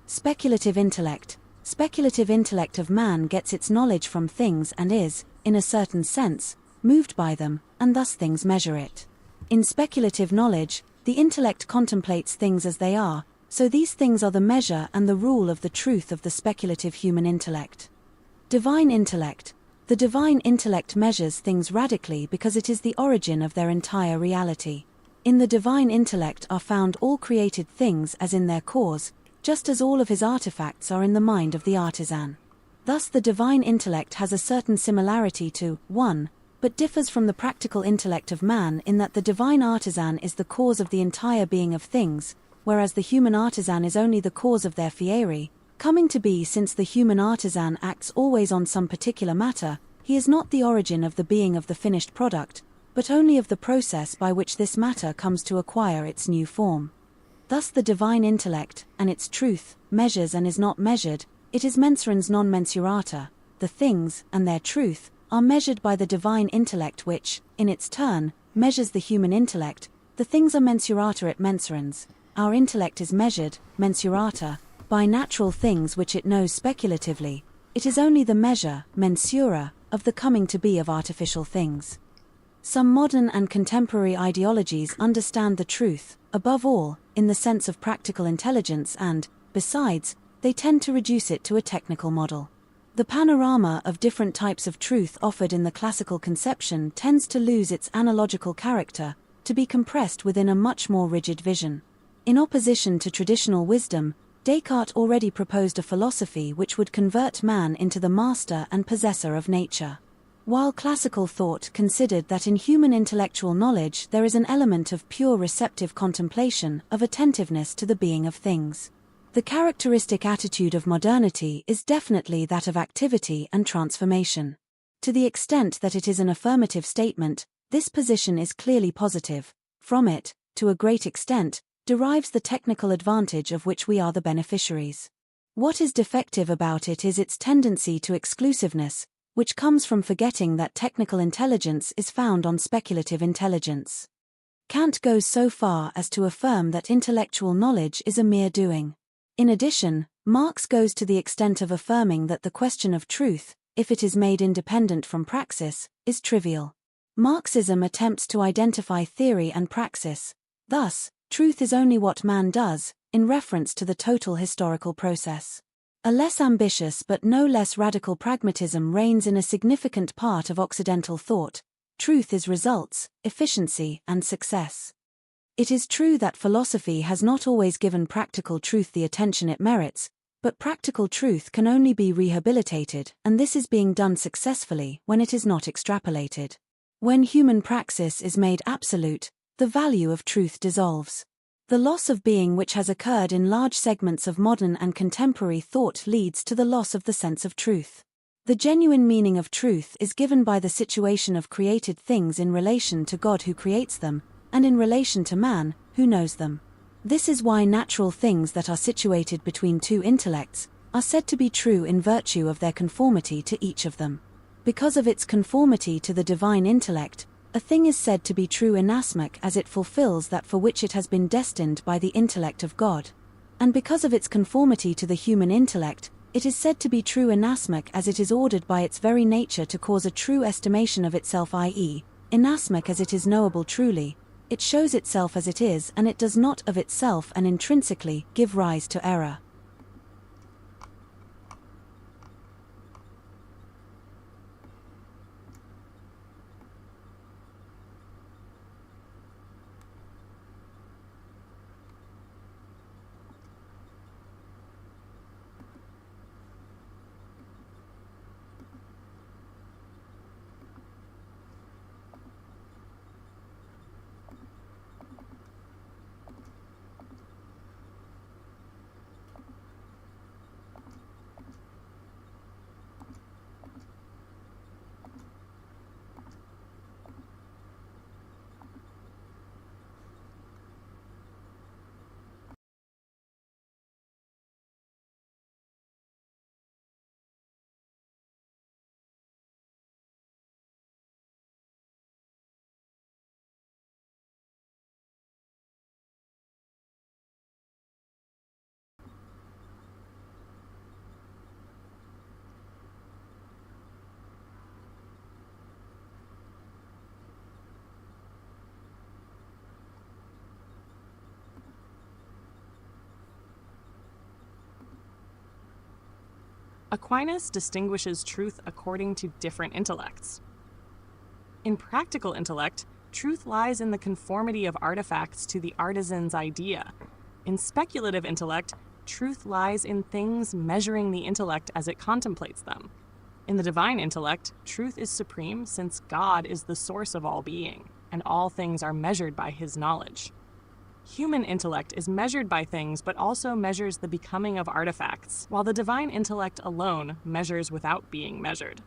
Speculative intellect. Speculative intellect of man gets its knowledge from things and is, in a certain sense, moved by them, and thus things measure it. In speculative knowledge, the intellect contemplates things as they are, so these things are the measure and the rule of the truth of the speculative human intellect. Divine intellect. The divine intellect measures things radically because it is the origin of their entire reality. In the divine intellect are found all created things as in their cause, just as all of his artifacts are in the mind of the artisan. Thus the divine intellect has a certain similarity to 1, but differs from the practical intellect of man in that the divine artisan is the cause of the entire being of things, whereas the human artisan is only the cause of their fieri, coming to be. Since the human artisan acts always on some particular matter, he is not the origin of the being of the finished product, but only of the process by which this matter comes to acquire its new form. Thus the divine intellect, and its truth, measures and is not measured, it is mensurans non mensurata, the things, and their truth, are measured by the divine intellect which, in its turn, measures the human intellect. The things are mensurata et mensurans, our intellect is measured, mensurata, by natural things which it knows speculatively. It is only the measure, mensura, of the coming to be of artificial things. Some modern and contemporary ideologies understand the truth, above all, in the sense of practical intelligence and, Besides, they tend to reduce it to a technical model. The panorama of different types of truth offered in the classical conception tends to lose its analogical character, to be compressed within a much more rigid vision. In opposition to traditional wisdom, Descartes already proposed a philosophy which would convert man into the master and possessor of nature. While classical thought considered that in human intellectual knowledge there is an element of pure receptive contemplation, of attentiveness to the being of things. The characteristic attitude of modernity is definitely that of activity and transformation. To the extent that it is an affirmative statement, this position is clearly positive. From it, to a great extent, derives the technical advantage of which we are the beneficiaries. What is defective about it is its tendency to exclusiveness, which comes from forgetting that technical intelligence is found on speculative intelligence. Kant goes so far as to affirm that intellectual knowledge is a mere doing. In addition, Marx goes to the extent of affirming that the question of truth, if it is made independent from praxis, is trivial. Marxism attempts to identify theory and praxis. Thus, truth is only what man does, in reference to the total historical process. A less ambitious but no less radical pragmatism reigns in a significant part of Occidental thought. Truth is results, efficiency, and success. It is true that philosophy has not always given practical truth the attention it merits, but practical truth can only be rehabilitated, and this is being done successfully when it is not extrapolated. When human praxis is made absolute, the value of truth dissolves. The loss of being which has occurred in large segments of modern and contemporary thought leads to the loss of the sense of truth. The genuine meaning of truth is given by the situation of created things in relation to God who creates them, and in relation to man, who knows them. This is why natural things that are situated between two intellects are said to be true in virtue of their conformity to each of them. Because of its conformity to the divine intellect, a thing is said to be true inasmuch as it fulfills that for which it has been destined by the intellect of God. And because of its conformity to the human intellect, it is said to be true inasmuch as it is ordered by its very nature to cause a true estimation of itself, i.e., inasmuch as it is knowable truly, it shows itself as it is, and it does not of itself and intrinsically give rise to error. Aquinas distinguishes truth according to different intellects. In practical intellect, truth lies in the conformity of artifacts to the artisan's idea. In speculative intellect, truth lies in things measuring the intellect as it contemplates them. In the divine intellect, truth is supreme since God is the source of all being, and all things are measured by his knowledge. Human intellect is measured by things but also measures the becoming of artifacts, while the divine intellect alone measures without being measured.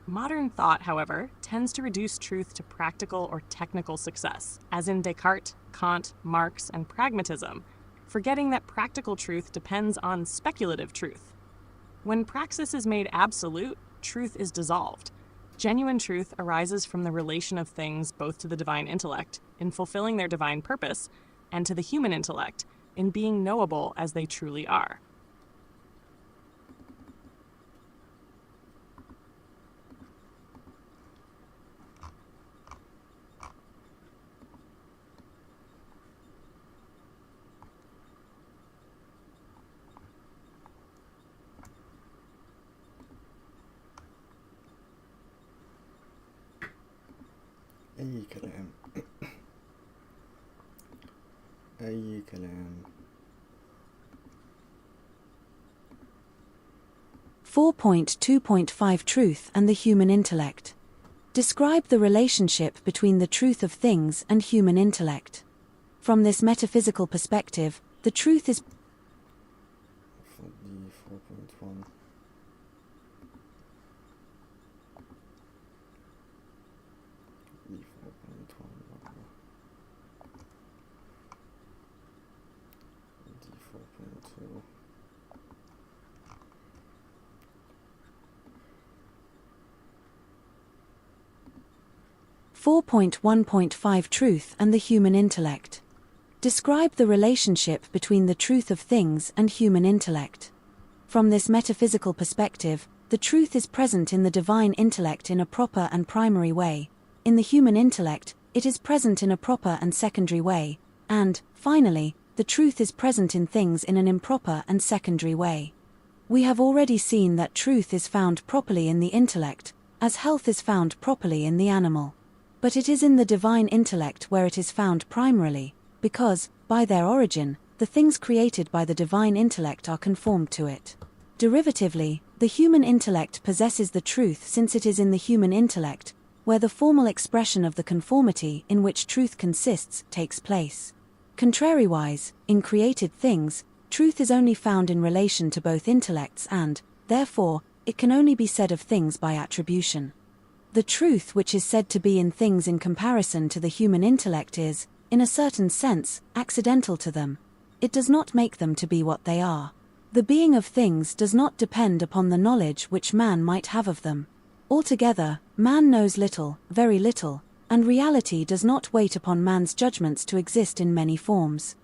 Modern thought, however, tends to reduce truth to practical or technical success, as in Descartes, Kant, Marx, and pragmatism, forgetting that practical truth depends on speculative truth. When praxis is made absolute, truth is dissolved. Genuine truth arises from the relation of things both to the divine intellect, in fulfilling their divine purpose, and to the human intellect, in being knowable as they truly are. أي كلام. أي كلام. 4.2.5 Truth and the human intellect. Describe the relationship between the truth of things and human intellect. From this metaphysical perspective, the truth is For the 4.1. The 4.1. The 4.2. 4.1.5 Truth and the human intellect. Describe the relationship between the truth of things and human intellect. From this metaphysical perspective, the truth is present in the divine intellect in a proper and primary way. In the human intellect, it is present in a proper and secondary way. And, finally, the truth is present in things in an improper and secondary way. We have already seen that truth is found properly in the intellect, as health is found properly in the animal. But it is in the divine intellect where it is found primarily, because, by their origin, the things created by the divine intellect are conformed to it. Derivatively, the human intellect possesses the truth since it is in the human intellect, where the formal expression of the conformity in which truth consists takes place. Contrariwise, in created things, truth is only found in relation to both intellects and, therefore, it can only be said of things by attribution. The truth which is said to be in things in comparison to the human intellect is, in a certain sense, accidental to them. It does not make them to be what they are. The being of things does not depend upon the knowledge which man might have of them. Altogether, man knows little, very little, and reality does not wait upon man's judgments to exist in many forms.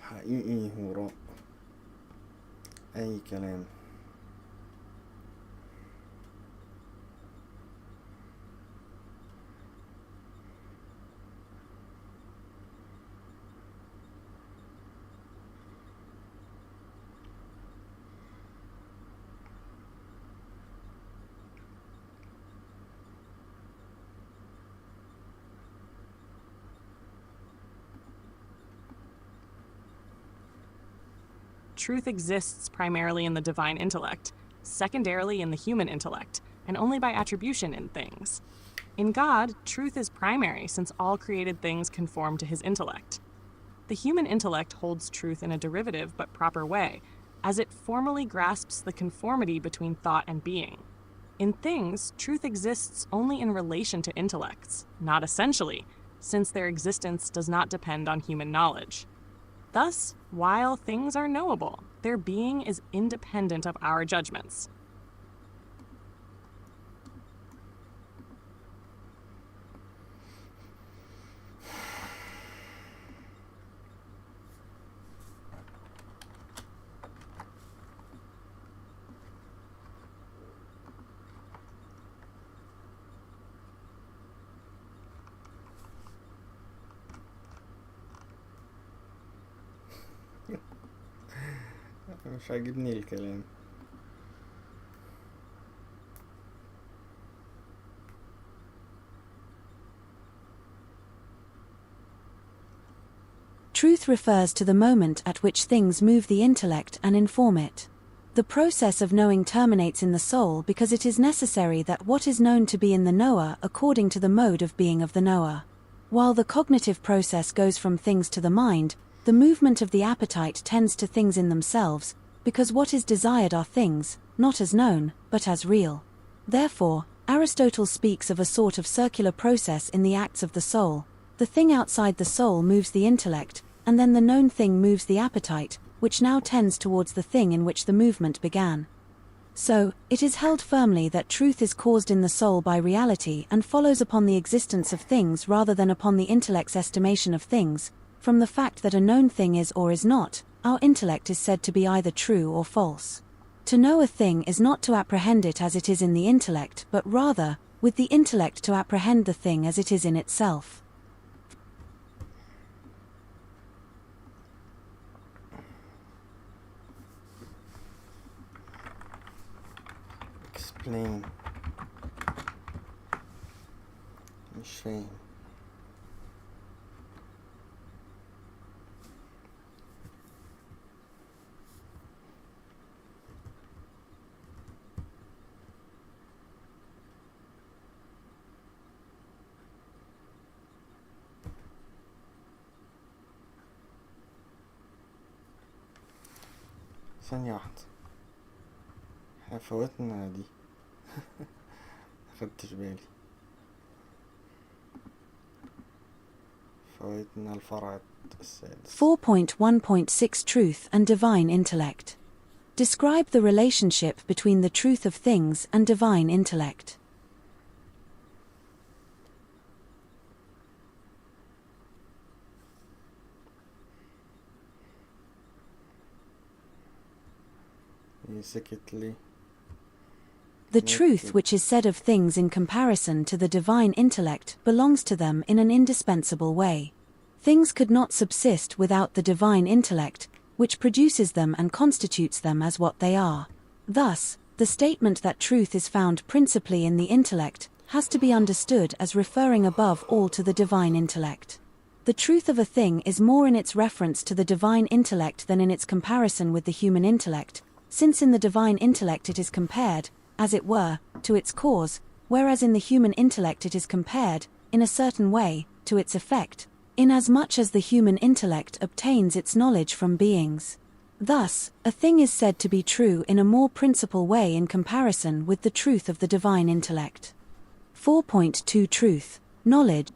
حقيقي هراء. أي كلام. Truth exists primarily in the divine intellect, secondarily in the human intellect, and only by attribution in things. In God, truth is primary since all created things conform to his intellect. The human intellect holds truth in a derivative but proper way, as it formally grasps the conformity between thought and being. In things, truth exists only in relation to intellects, not essentially, since their existence does not depend on human knowledge. Thus, while things are knowable, their being is independent of our judgments. مش عاجبني الكلام. Truth refers to the moment at which things move the intellect and inform it. The process of knowing terminates in the soul because it is necessary that what is known to be in the knower according to the mode of being of the knower. While the cognitive process goes from things to the mind, the movement of the appetite tends to things in themselves, because what is desired are things, not as known, but as real. Therefore, Aristotle speaks of a sort of circular process in the acts of the soul. The thing outside the soul moves the intellect, and then the known thing moves the appetite, which now tends towards the thing in which the movement began. So, it is held firmly that truth is caused in the soul by reality and follows upon the existence of things rather than upon the intellect's estimation of things, from the fact that a known thing is or is not, our intellect is said to be either true or false. To know a thing is not to apprehend it as it is in the intellect, but rather, with the intellect to apprehend the thing as it is in itself. Explain. Shame. ثانية واحدة، احنا فوتنا دي. مخدتش بالي، فوتنا الفرع السادس. 4.1.6 Truth and Divine Intellect. Describe the relationship between the truth of things and divine intellect. Basically, The truth which is said of things in comparison to the divine intellect belongs to them in an indispensable way. Things could not subsist without the divine intellect, which produces them and constitutes them as what they are. Thus, the statement that truth is found principally in the intellect has to be understood as referring above all to the divine intellect. The truth of a thing is more in its reference to the divine intellect than in its comparison with the human intellect, since in the divine intellect it is compared, as it were, to its cause, whereas in the human intellect it is compared, in a certain way, to its effect, inasmuch as the human intellect obtains its knowledge from beings. Thus, a thing is said to be true in a more principal way in comparison with the truth of the divine intellect. 4.2 Truth, Knowledge.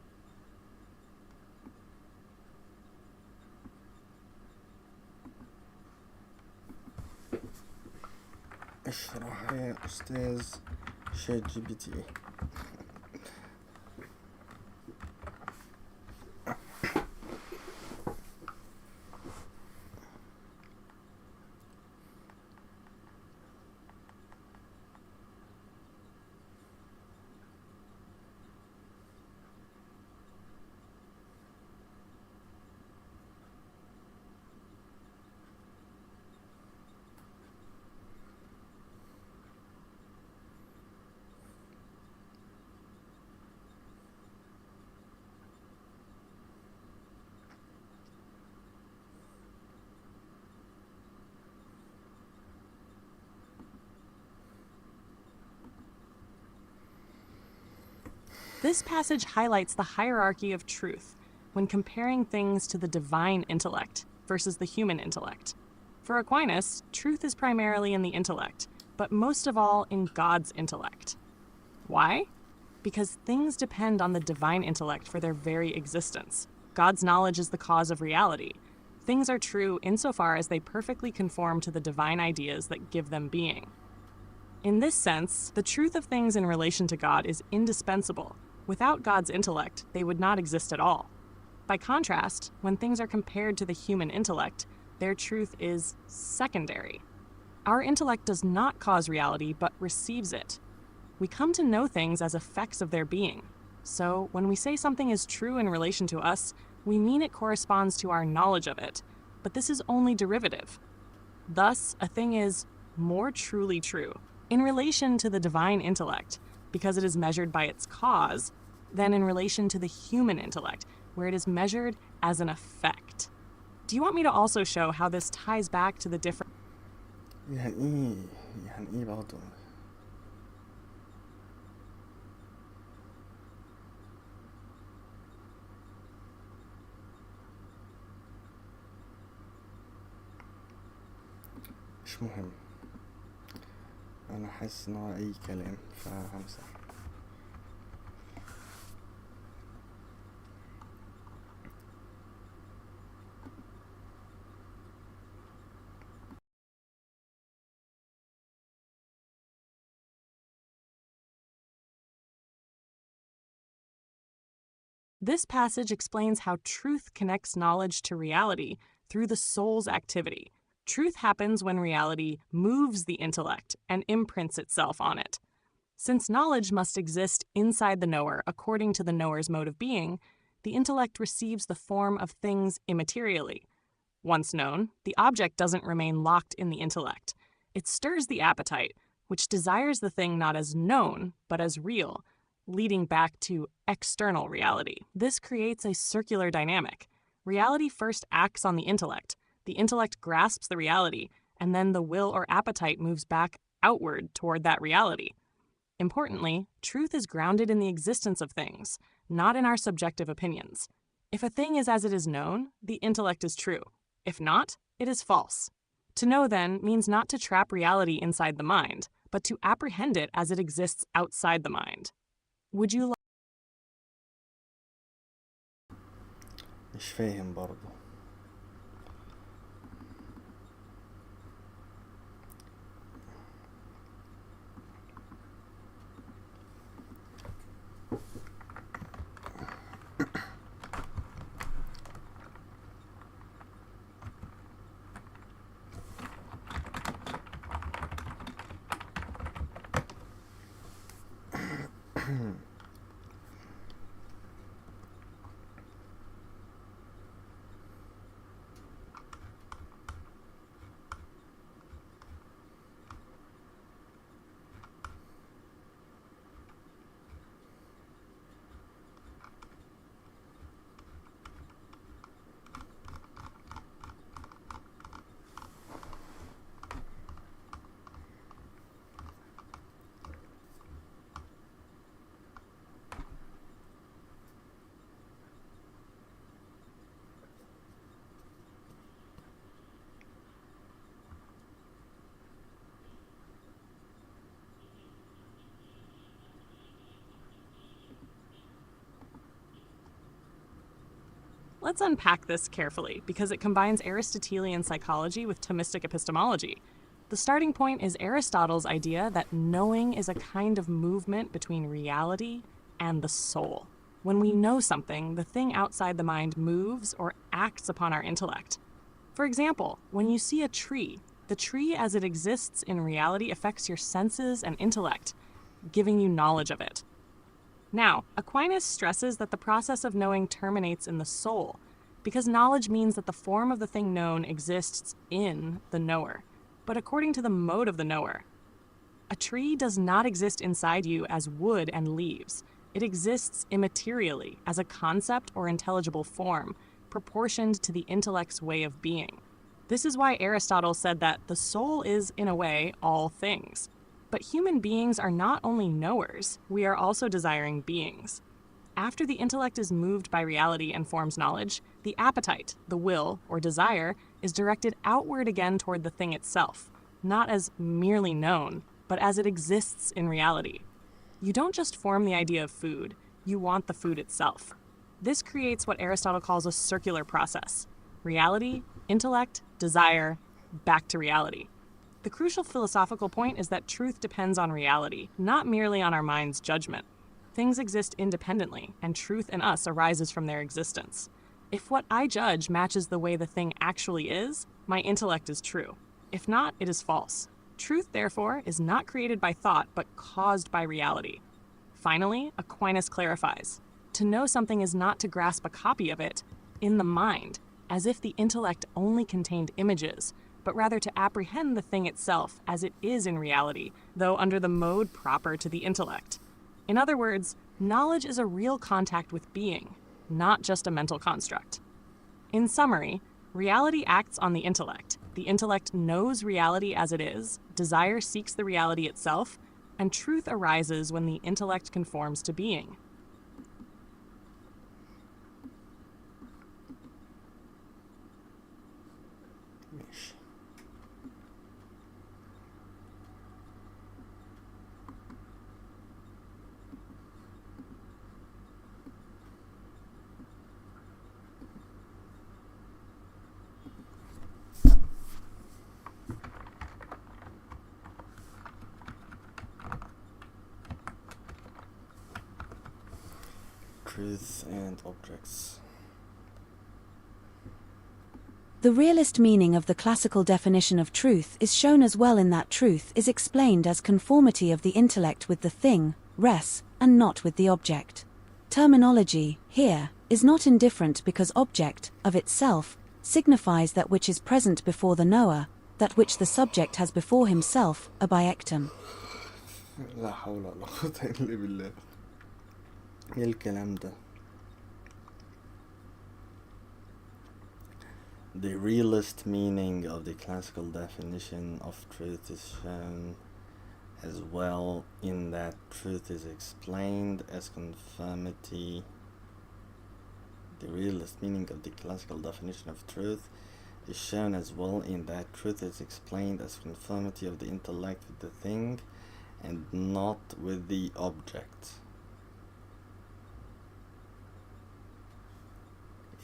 اشرح يا أستاذ شات جي بي تي. This passage highlights the hierarchy of truth when comparing things to the divine intellect versus the human intellect. For Aquinas, truth is primarily in the intellect, but most of all in God's intellect. Why? Because things depend on the divine intellect for their very existence. God's knowledge is the cause of reality. Things are true insofar as they perfectly conform to the divine ideas that give them being. In this sense, the truth of things in relation to God is indispensable. Without God's intellect, they would not exist at all. By contrast, when things are compared to the human intellect, their truth is secondary. Our intellect does not cause reality, but receives it. We come to know things as effects of their being. So, when we say something is true in relation to us, we mean it corresponds to our knowledge of it, but this is only derivative. Thus, a thing is more truly true in relation to the divine intellect, because it is measured by its cause, than in relation to the human intellect, where it is measured as an effect. Do you want me to also show how this ties back to the different... يعني ايه برضه؟ مش مهم، انا حاسس ان هو اي كلام فهمسح. This passage explains how truth connects knowledge to reality through the soul's activity. Truth happens when reality moves the intellect and imprints itself on it. Since knowledge must exist inside the knower according to the knower's mode of being, the intellect receives the form of things immaterially. Once known, the object doesn't remain locked in the intellect. It stirs the appetite, which desires the thing not as known, but as real, leading back to external reality. This creates a circular dynamic. Reality first acts on the intellect grasps the reality, and then the will or appetite moves back outward toward that reality. Importantly, truth is grounded in the existence of things, not in our subjective opinions. If a thing is as it is known, the intellect is true. If not, it is false. To know, then, means not to trap reality inside the mind, but to apprehend it as it exists outside the mind. Would you like... مش فاهم برضه. Let's unpack this carefully, because it combines Aristotelian psychology with Thomistic epistemology. The starting point is Aristotle's idea that knowing is a kind of movement between reality and the soul. When we know something, the thing outside the mind moves or acts upon our intellect. For example, when you see a tree, the tree as it exists in reality affects your senses and intellect, giving you knowledge of it. Now, Aquinas stresses that the process of knowing terminates in the soul, because knowledge means that the form of the thing known exists in the knower, but according to the mode of the knower. A tree does not exist inside you as wood and leaves. It exists immaterially, as a concept or intelligible form, proportioned to the intellect's way of being. This is why Aristotle said that the soul is, in a way, all things. But human beings are not only knowers, we are also desiring beings. After the intellect is moved by reality and forms knowledge, the appetite, the will, or desire, is directed outward again toward the thing itself, not as merely known, but as it exists in reality. You don't just form the idea of food, you want the food itself. This creates what Aristotle calls a circular process. Reality, intellect, desire, back to reality. The crucial philosophical point is that truth depends on reality, not merely on our mind's judgment. Things exist independently, and truth in us arises from their existence. If what I judge matches the way the thing actually is, my intellect is true. If not, it is false. Truth, therefore, is not created by thought, but caused by reality. Finally, Aquinas clarifies. To know something is not to grasp a copy of it in the mind, as if the intellect only contained images, but rather to apprehend the thing itself as it is in reality, though under the mode proper to the intellect. In other words, knowledge is a real contact with being, not just a mental construct. In summary, reality acts on the intellect knows reality as it is, desire seeks the reality itself, and truth arises when the intellect conforms to being. Truth and objects. The realist meaning of the classical definition of truth is shown as well in that truth is explained as conformity of the intellect with the thing, res, and not with the object. Terminology, here, is not indifferent because object, of itself, signifies that which is present before the knower, that which the subject has before himself, a biectum. لا حول ولا قوة إلا بالله. إيه الكلام ده؟ The realist meaning of the classical definition of truth is shown as well in that truth is explained as conformity. The realist meaning of the classical definition of truth is shown as well in that truth is explained as conformity of the intellect with the thing and not with the object.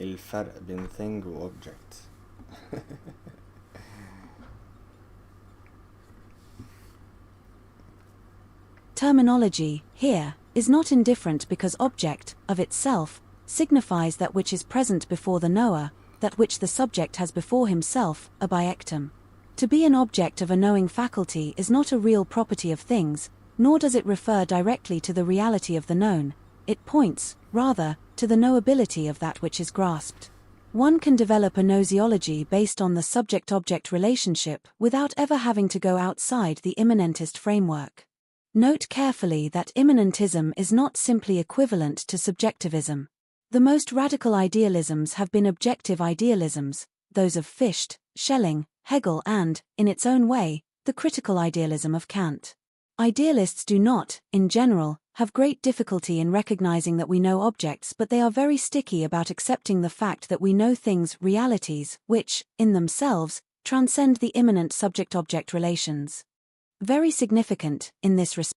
الفرق بين thing و object. Terminology, here, is not indifferent because object, of itself, signifies that which is present before the knower, that which the subject has before himself, a biectum. To be an object of a knowing faculty is not a real property of things, nor does it refer directly to the reality of the known, it points, rather, to the knowability of that which is grasped. One can develop a gnoseology based on the subject-object relationship without ever having to go outside the immanentist framework. Note carefully that immanentism is not simply equivalent to subjectivism. The most radical idealisms have been objective idealisms, those of Fichte, Schelling, Hegel and, in its own way, the critical idealism of Kant. Idealists do not, in general, have great difficulty in recognizing that we know objects, but they are very sticky about accepting the fact that we know things, realities, which, in themselves, transcend the immanent subject-object relations. Very significant, in this respect.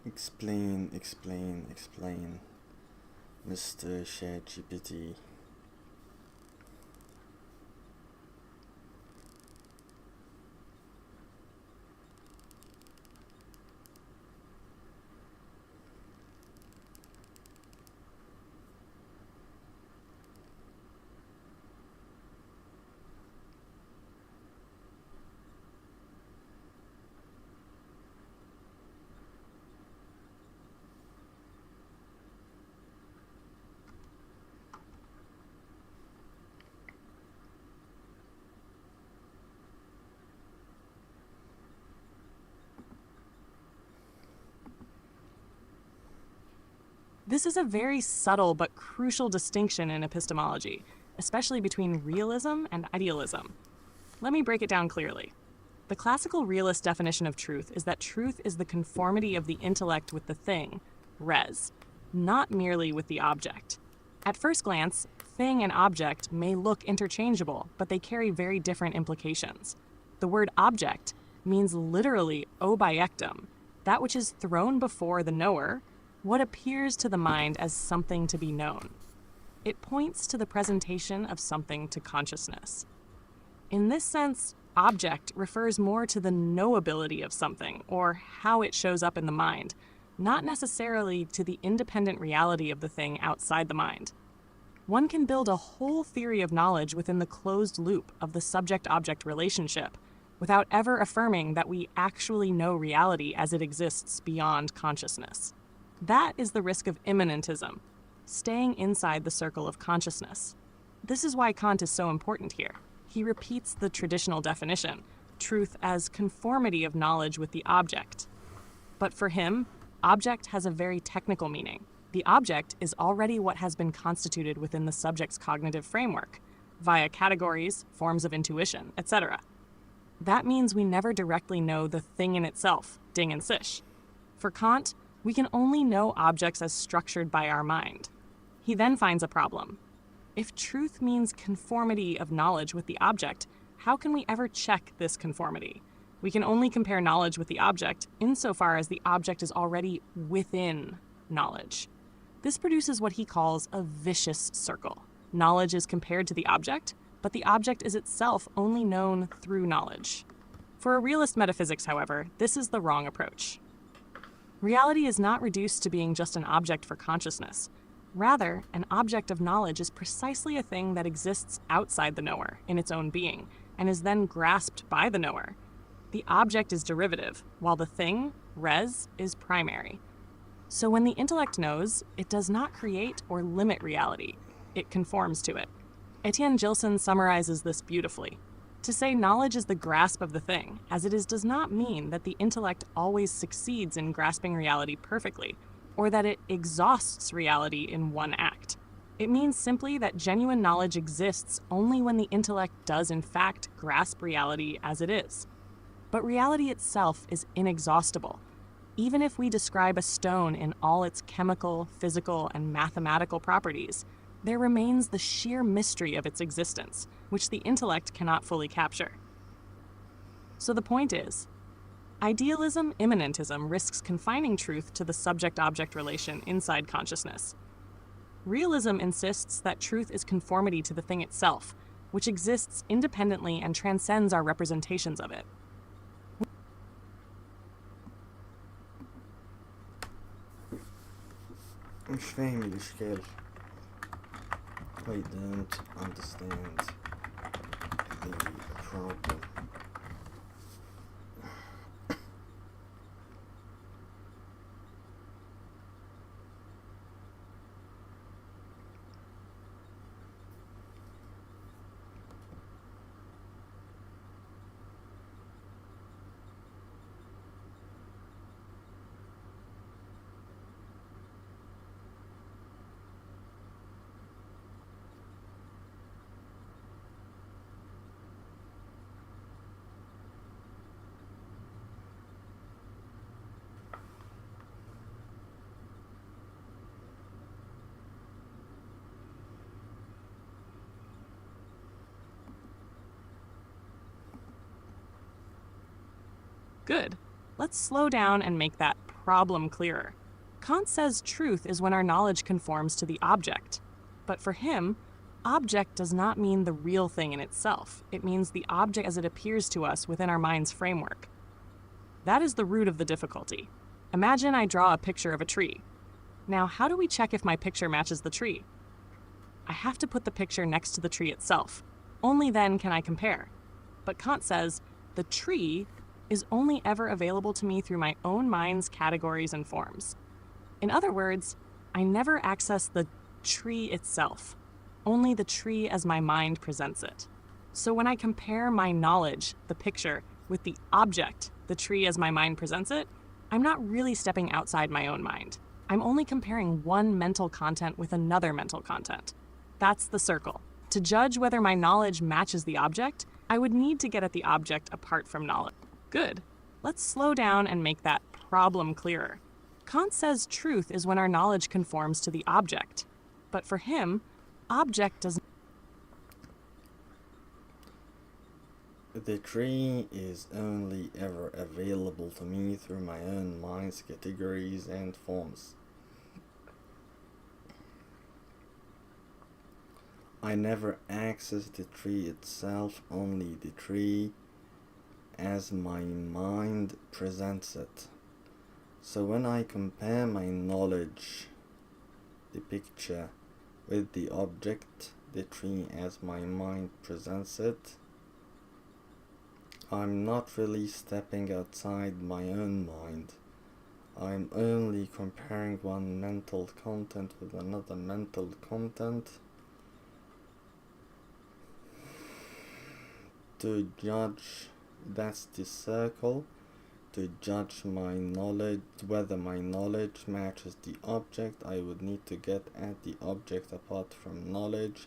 Explain, Mr. ChatGPT. This is a very subtle but crucial distinction in epistemology, especially between realism and idealism. Let me break it down clearly. The classical realist definition of truth is that truth is the conformity of the intellect with the thing, res, not merely with the object. At first glance, thing and object may look interchangeable, but they carry very different implications. The word object means literally obiectum, that which is thrown before the knower, what appears to the mind as something to be known. It points to the presentation of something to consciousness. In this sense, object refers more to the knowability of something, or how it shows up in the mind, not necessarily to the independent reality of the thing outside the mind. One can build a whole theory of knowledge within the closed loop of the subject-object relationship, without ever affirming that we actually know reality as it exists beyond consciousness. That is the risk of immanentism, staying inside the circle of consciousness. This is why Kant is so important here. He repeats the traditional definition, truth as conformity of knowledge with the object. But for him, object has a very technical meaning. The object is already what has been constituted within the subject's cognitive framework, via categories, forms of intuition, etc. That means we never directly know the thing in itself, Ding and Sish. For Kant, We can only know objects as structured by our mind. He then finds a problem. If truth means conformity of knowledge with the object, how can we ever check this conformity? We can only compare knowledge with the object insofar as the object is already within knowledge. This produces what he calls a vicious circle. Knowledge is compared to the object, but the object is itself only known through knowledge. For a realist metaphysics, however, this is the wrong approach. Reality is not reduced to being just an object for consciousness. Rather, an object of knowledge is precisely a thing that exists outside the knower, in its own being, and is then grasped by the knower. The object is derivative, while the thing, res, is primary. So when the intellect knows, it does not create or limit reality. It conforms to it. Etienne Gilson summarizes this beautifully. To say knowledge is the grasp of the thing, as it is, does not mean that the intellect always succeeds in grasping reality perfectly, or that it exhausts reality in one act. It means simply that genuine knowledge exists only when the intellect does in fact grasp reality as it is. But reality itself is inexhaustible. Even if we describe a stone in all its chemical, physical, and mathematical properties, there remains the sheer mystery of its existence, which the intellect cannot fully capture. So the point is, idealism immanentism risks confining truth to the subject-object relation inside consciousness. Realism insists that truth is conformity to the thing itself, which exists independently and transcends our representations of it. مش فاهم الإشكال. I don't understand the problem. Good. Let's slow down and make that problem clearer. Kant says truth is when our knowledge conforms to the object. But for him, object does not mean the real thing in itself. It means the object as it appears to us within our mind's framework. That is the root of the difficulty. Imagine I draw a picture of a tree. Now, how do we check if my picture matches the tree? I have to put the picture next to the tree itself. Only then can I compare. But Kant says, the tree is only ever available to me through my own mind's categories and forms. In other words, I never access the tree itself, only the tree as my mind presents it. So when I compare my knowledge, the picture, with the object, the tree as my mind presents it, I'm not really stepping outside my own mind. I'm only comparing one mental content with another mental content. That's the circle. To judge whether my knowledge matches the object, I would need to get at the object apart from knowledge. Good. Let's slow down and make that problem clearer. Kant says truth is when our knowledge conforms to the object. But for him, object does. The tree is only ever available to me through my own mind's categories and forms. I never access the tree itself, only the tree as my mind presents it. So when I compare my knowledge, the picture, with the object, the tree as my mind presents it, I'm not really stepping outside my own mind. I'm only comparing one mental content with another mental content to judge. That's the circle. To judge my knowledge, whether my knowledge matches the object, I would need to get at the object apart from knowledge.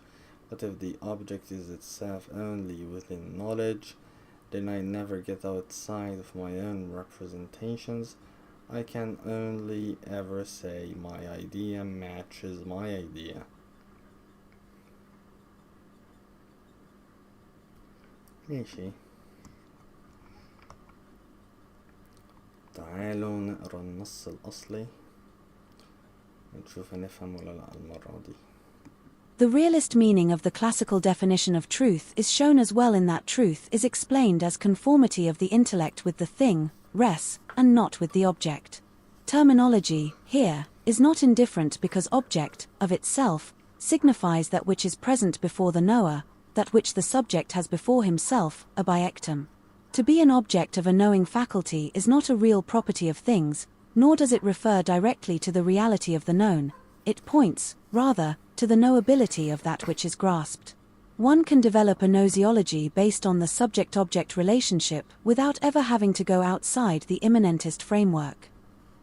But if the object is itself only within knowledge, then I never get outside of my own representations. I can only ever say my idea matches my idea. ماشي، تعالوا نقرا النص الأصلي ونشوف هنفهم ولا لأ المرة دي. The realist meaning of the classical definition of truth is shown as well in that truth is explained as conformity of the intellect with the thing, res, and not with the object. Terminology, here, is not indifferent because object, of itself, signifies that which is present before the knower, that which the subject has before himself, a biectum. To be an object of a knowing faculty is not a real property of things, nor does it refer directly to the reality of the known, it points, rather, to the knowability of that which is grasped. One can develop a gnoseology based on the subject-object relationship without ever having to go outside the immanentist framework.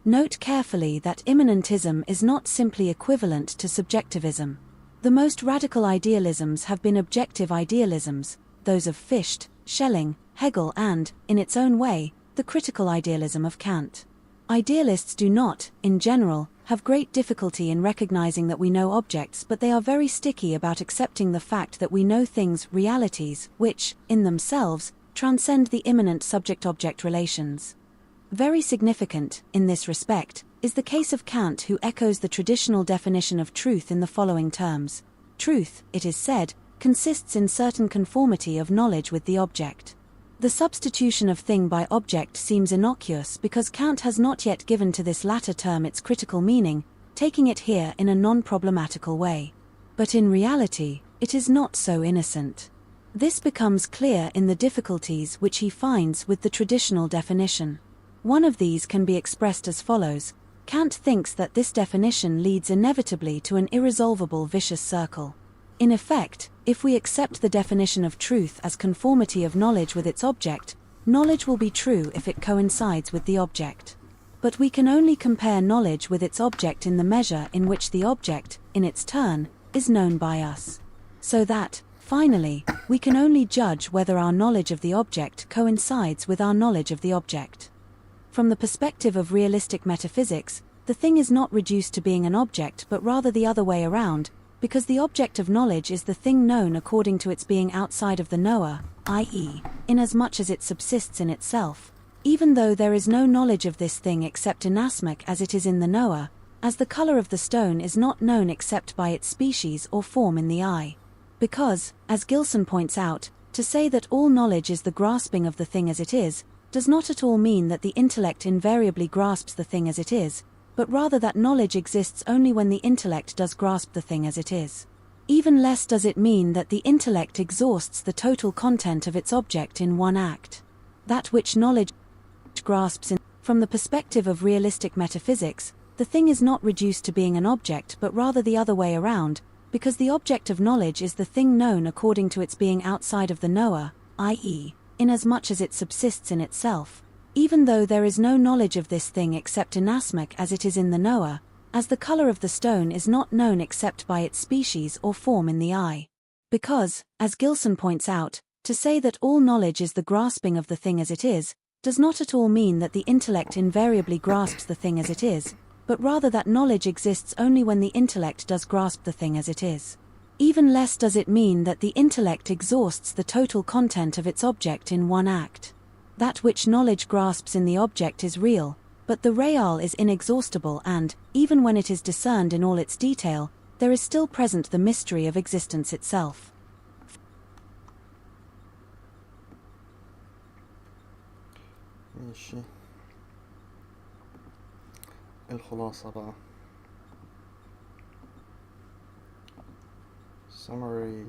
Note carefully that immanentism is not simply equivalent to subjectivism. The most radical idealisms have been objective idealisms, those of Fichte, Schelling, Hegel and, in its own way, the critical idealism of Kant. Idealists do not, in general, have great difficulty in recognizing that we know objects, but they are very sticky about accepting the fact that we know things, realities, which, in themselves, transcend the immanent subject-object relations. Very significant, in this respect, is the case of Kant, who echoes the traditional definition of truth in the following terms. Truth, it is said, consists in certain conformity of knowledge with the object. The substitution of thing by object seems innocuous because Kant has not yet given to this latter term its critical meaning, taking it here in a non-problematical way. But in reality, it is not so innocent. This becomes clear in the difficulties which he finds with the traditional definition. One of these can be expressed as follows: Kant thinks that this definition leads inevitably to an irresolvable vicious circle. In effect, if we accept the definition of truth as conformity of knowledge with its object, knowledge will be true if it coincides with the object. But we can only compare knowledge with its object in the measure in which the object, in its turn, is known by us. So that, finally, we can only judge whether our knowledge of the object coincides with our knowledge of the object. From the perspective of realistic metaphysics, the thing is not reduced to being an object but rather the other way around, because the object of knowledge is the thing known according to its being outside of the knower, i.e., inasmuch as it subsists in itself, even though there is no knowledge of this thing except inasmuch as it is in the knower, as the color of the stone is not known except by its species or form in the eye. Because, as Gilson points out, to say that all knowledge is the grasping of the thing as it is, does not at all mean that the intellect invariably grasps the thing as it is, but rather that knowledge exists only when the intellect does grasp the thing as it is. Even less does it mean that the intellect exhausts the total content of its object in one act. That which knowledge grasps in. From the perspective of realistic metaphysics, the thing is not reduced to being an object but rather the other way around, because the object of knowledge is the thing known according to its being outside of the knower, i.e., inasmuch as it subsists in itself, even though there is no knowledge of this thing except inasmuch as it is in the knower, as the color of the stone is not known except by its species or form in the eye. Because, as Gilson points out, to say that all knowledge is the grasping of the thing as it is, does not at all mean that the intellect invariably grasps the thing as it is, but rather that knowledge exists only when the intellect does grasp the thing as it is. Even less does it mean that the intellect exhausts the total content of its object in one act. That which knowledge grasps in the object is real, but the real is inexhaustible and, even when it is discerned in all its detail, there is still present the mystery of existence itself. ماشي، الخلاصة بقى. Summary.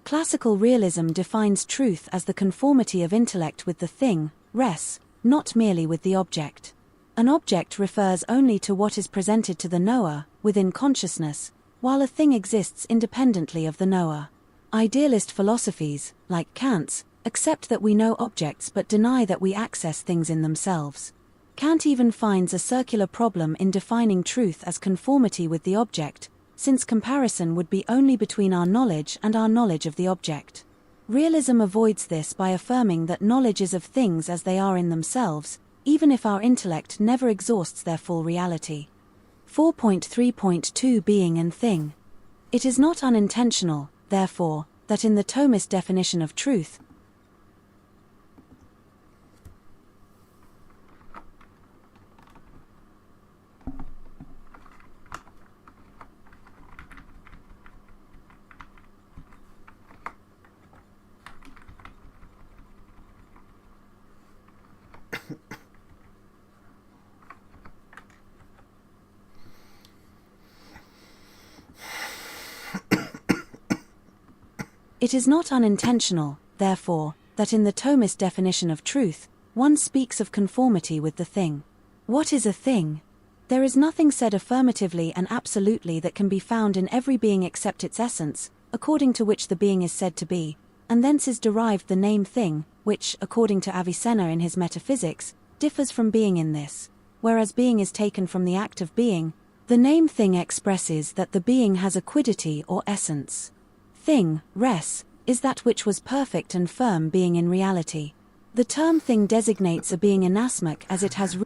Classical realism defines truth as the conformity of intellect with the thing, res, not merely with the object. An object refers only to what is presented to the knower, within consciousness, while a thing exists independently of the knower. Idealist philosophies, like Kant's, accept that we know objects but deny that we access things in themselves. Kant even finds a circular problem in defining truth as conformity with the object, since comparison would be only between our knowledge and our knowledge of the object. Realism avoids this by affirming that knowledge is of things as they are in themselves, even if our intellect never exhausts their full reality. 4.3.2 Being and Thing. It is not unintentional, therefore, that in the Thomist definition of truth, it is not unintentional, therefore, that in the Thomist definition of truth, one speaks of conformity with the thing. What is a thing? There is nothing said affirmatively and absolutely that can be found in every being except its essence, according to which the being is said to be, and thence is derived the name thing, which, according to Avicenna in his Metaphysics, differs from being in this. Whereas being is taken from the act of being, the name thing expresses that the being has a quiddity or essence. Thing, res, is that which was perfect and firm being in reality. The term thing designates a being inasmuch as it has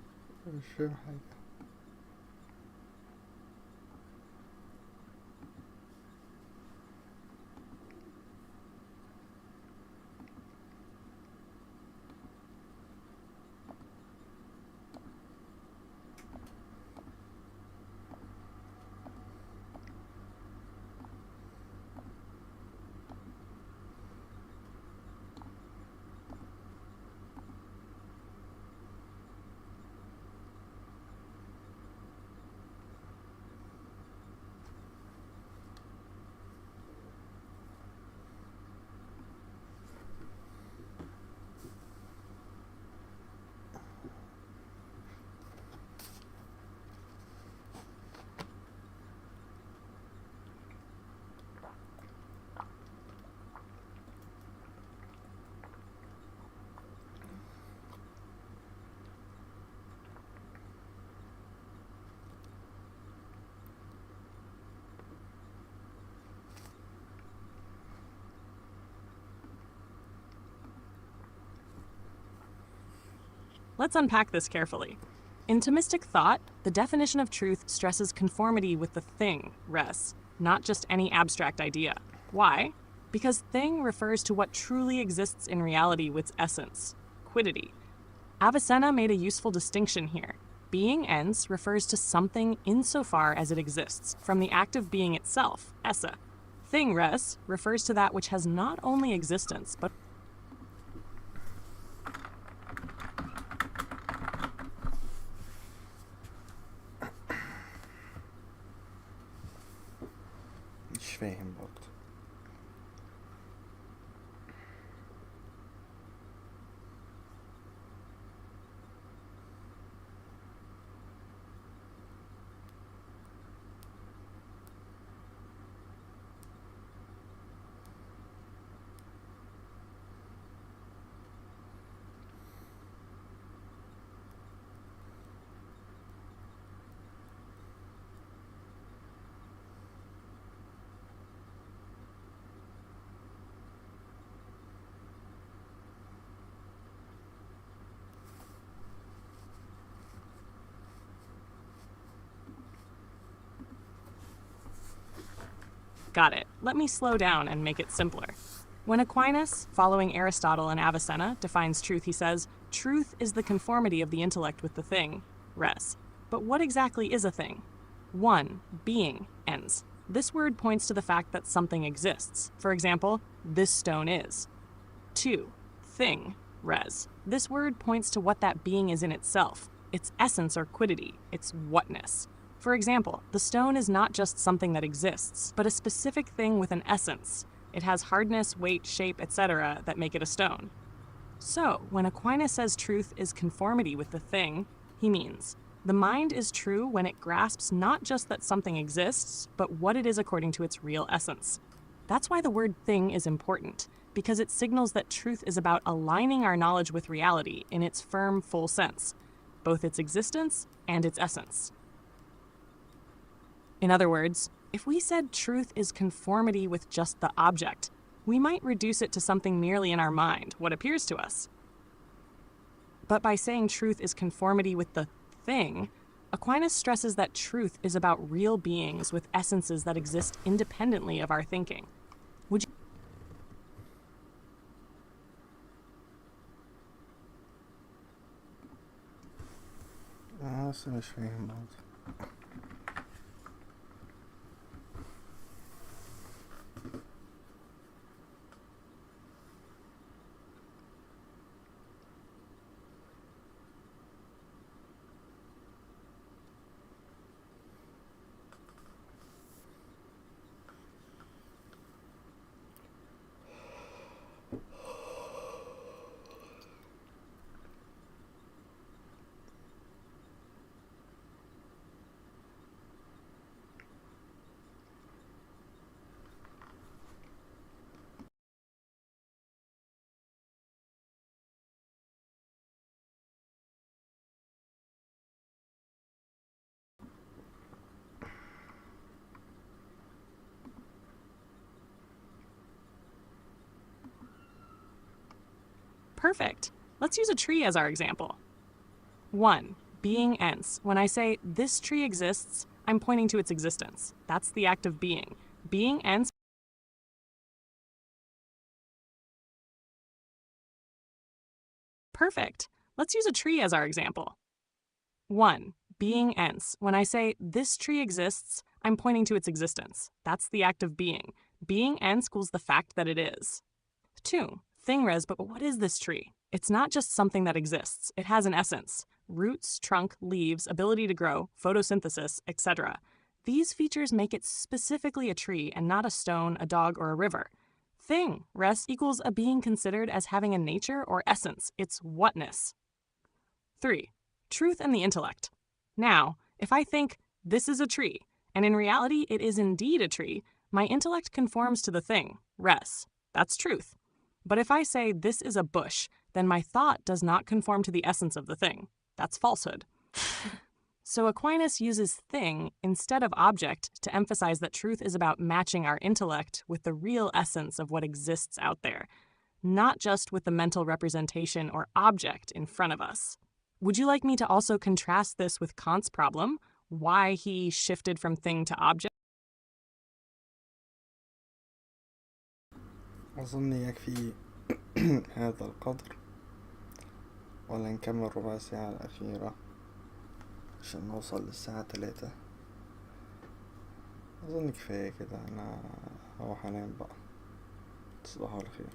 Let's unpack this carefully. In Thomistic thought, the definition of truth stresses conformity with the thing, res, not just any abstract idea. Why? Because thing refers to what truly exists in reality with essence, quiddity. Avicenna made a useful distinction here. Being ens refers to something insofar as it exists, from the act of being itself, esse. Thing res refers to that which has not only existence, but مش فاهم برضه. Got it. Let me slow down and make it simpler. When Aquinas, following Aristotle and Avicenna, defines truth, he says, truth is the conformity of the intellect with the thing, res. But what exactly is a thing? 1. Being, ens. This word points to the fact that something exists. For example, this stone is. 2. Thing, res. This word points to what that being is in itself, its essence or quiddity, its whatness. For example, the stone is not just something that exists, but a specific thing with an essence. It has hardness, weight, shape, etc. that make it a stone. So, when Aquinas says truth is conformity with the thing, he means the mind is true when it grasps not just that something exists, but what it is according to its real essence. That's why the word thing is important, because it signals that truth is about aligning our knowledge with reality in its firm, full sense, both its existence and its essence. In other words, if we said truth is conformity with just the object, we might reduce it to something merely in our mind, what appears to us. But by saying truth is conformity with the thing, Aquinas stresses that truth is about real beings with essences that exist independently of our thinking. Would you لسه مش فاهم برضه. Perfect. Let's use a tree as our example. 1. Being ends. When I say this tree exists, I'm pointing to its existence. That's the act of being. Being ends. Perfect. Let's use a tree as our example. 1. Being ends. When I say this tree exists, I'm pointing to its existence. That's the act of being. Being ends equals the fact that it is. 2. Thing res, but what is this tree? It's not just something that exists. It has an essence. Roots, trunk, leaves, ability to grow, photosynthesis, etc. These features make it specifically a tree and not a stone, a dog, or a river. Thing res equals a being considered as having a nature or essence, its whatness. 3. Truth and the intellect. Now, if I think this is a tree, and in reality it is indeed a tree, my intellect conforms to the thing, res. That's truth. But if I say this is a bush, then my thought does not conform to the essence of the thing. That's falsehood. So Aquinas uses thing instead of object to emphasize that truth is about matching our intellect with the real essence of what exists out there, not just with the mental representation or object in front of us. Would you like me to also contrast this with Kant's problem, why he shifted from thing to object? أظن يكفي هذا القدر، ولا نكمل ربع ساعة الأخيرة عشان نوصل للساعة 3. أظن كفاية كده، أنا هروح أنام بقى. تصبحوا على خير.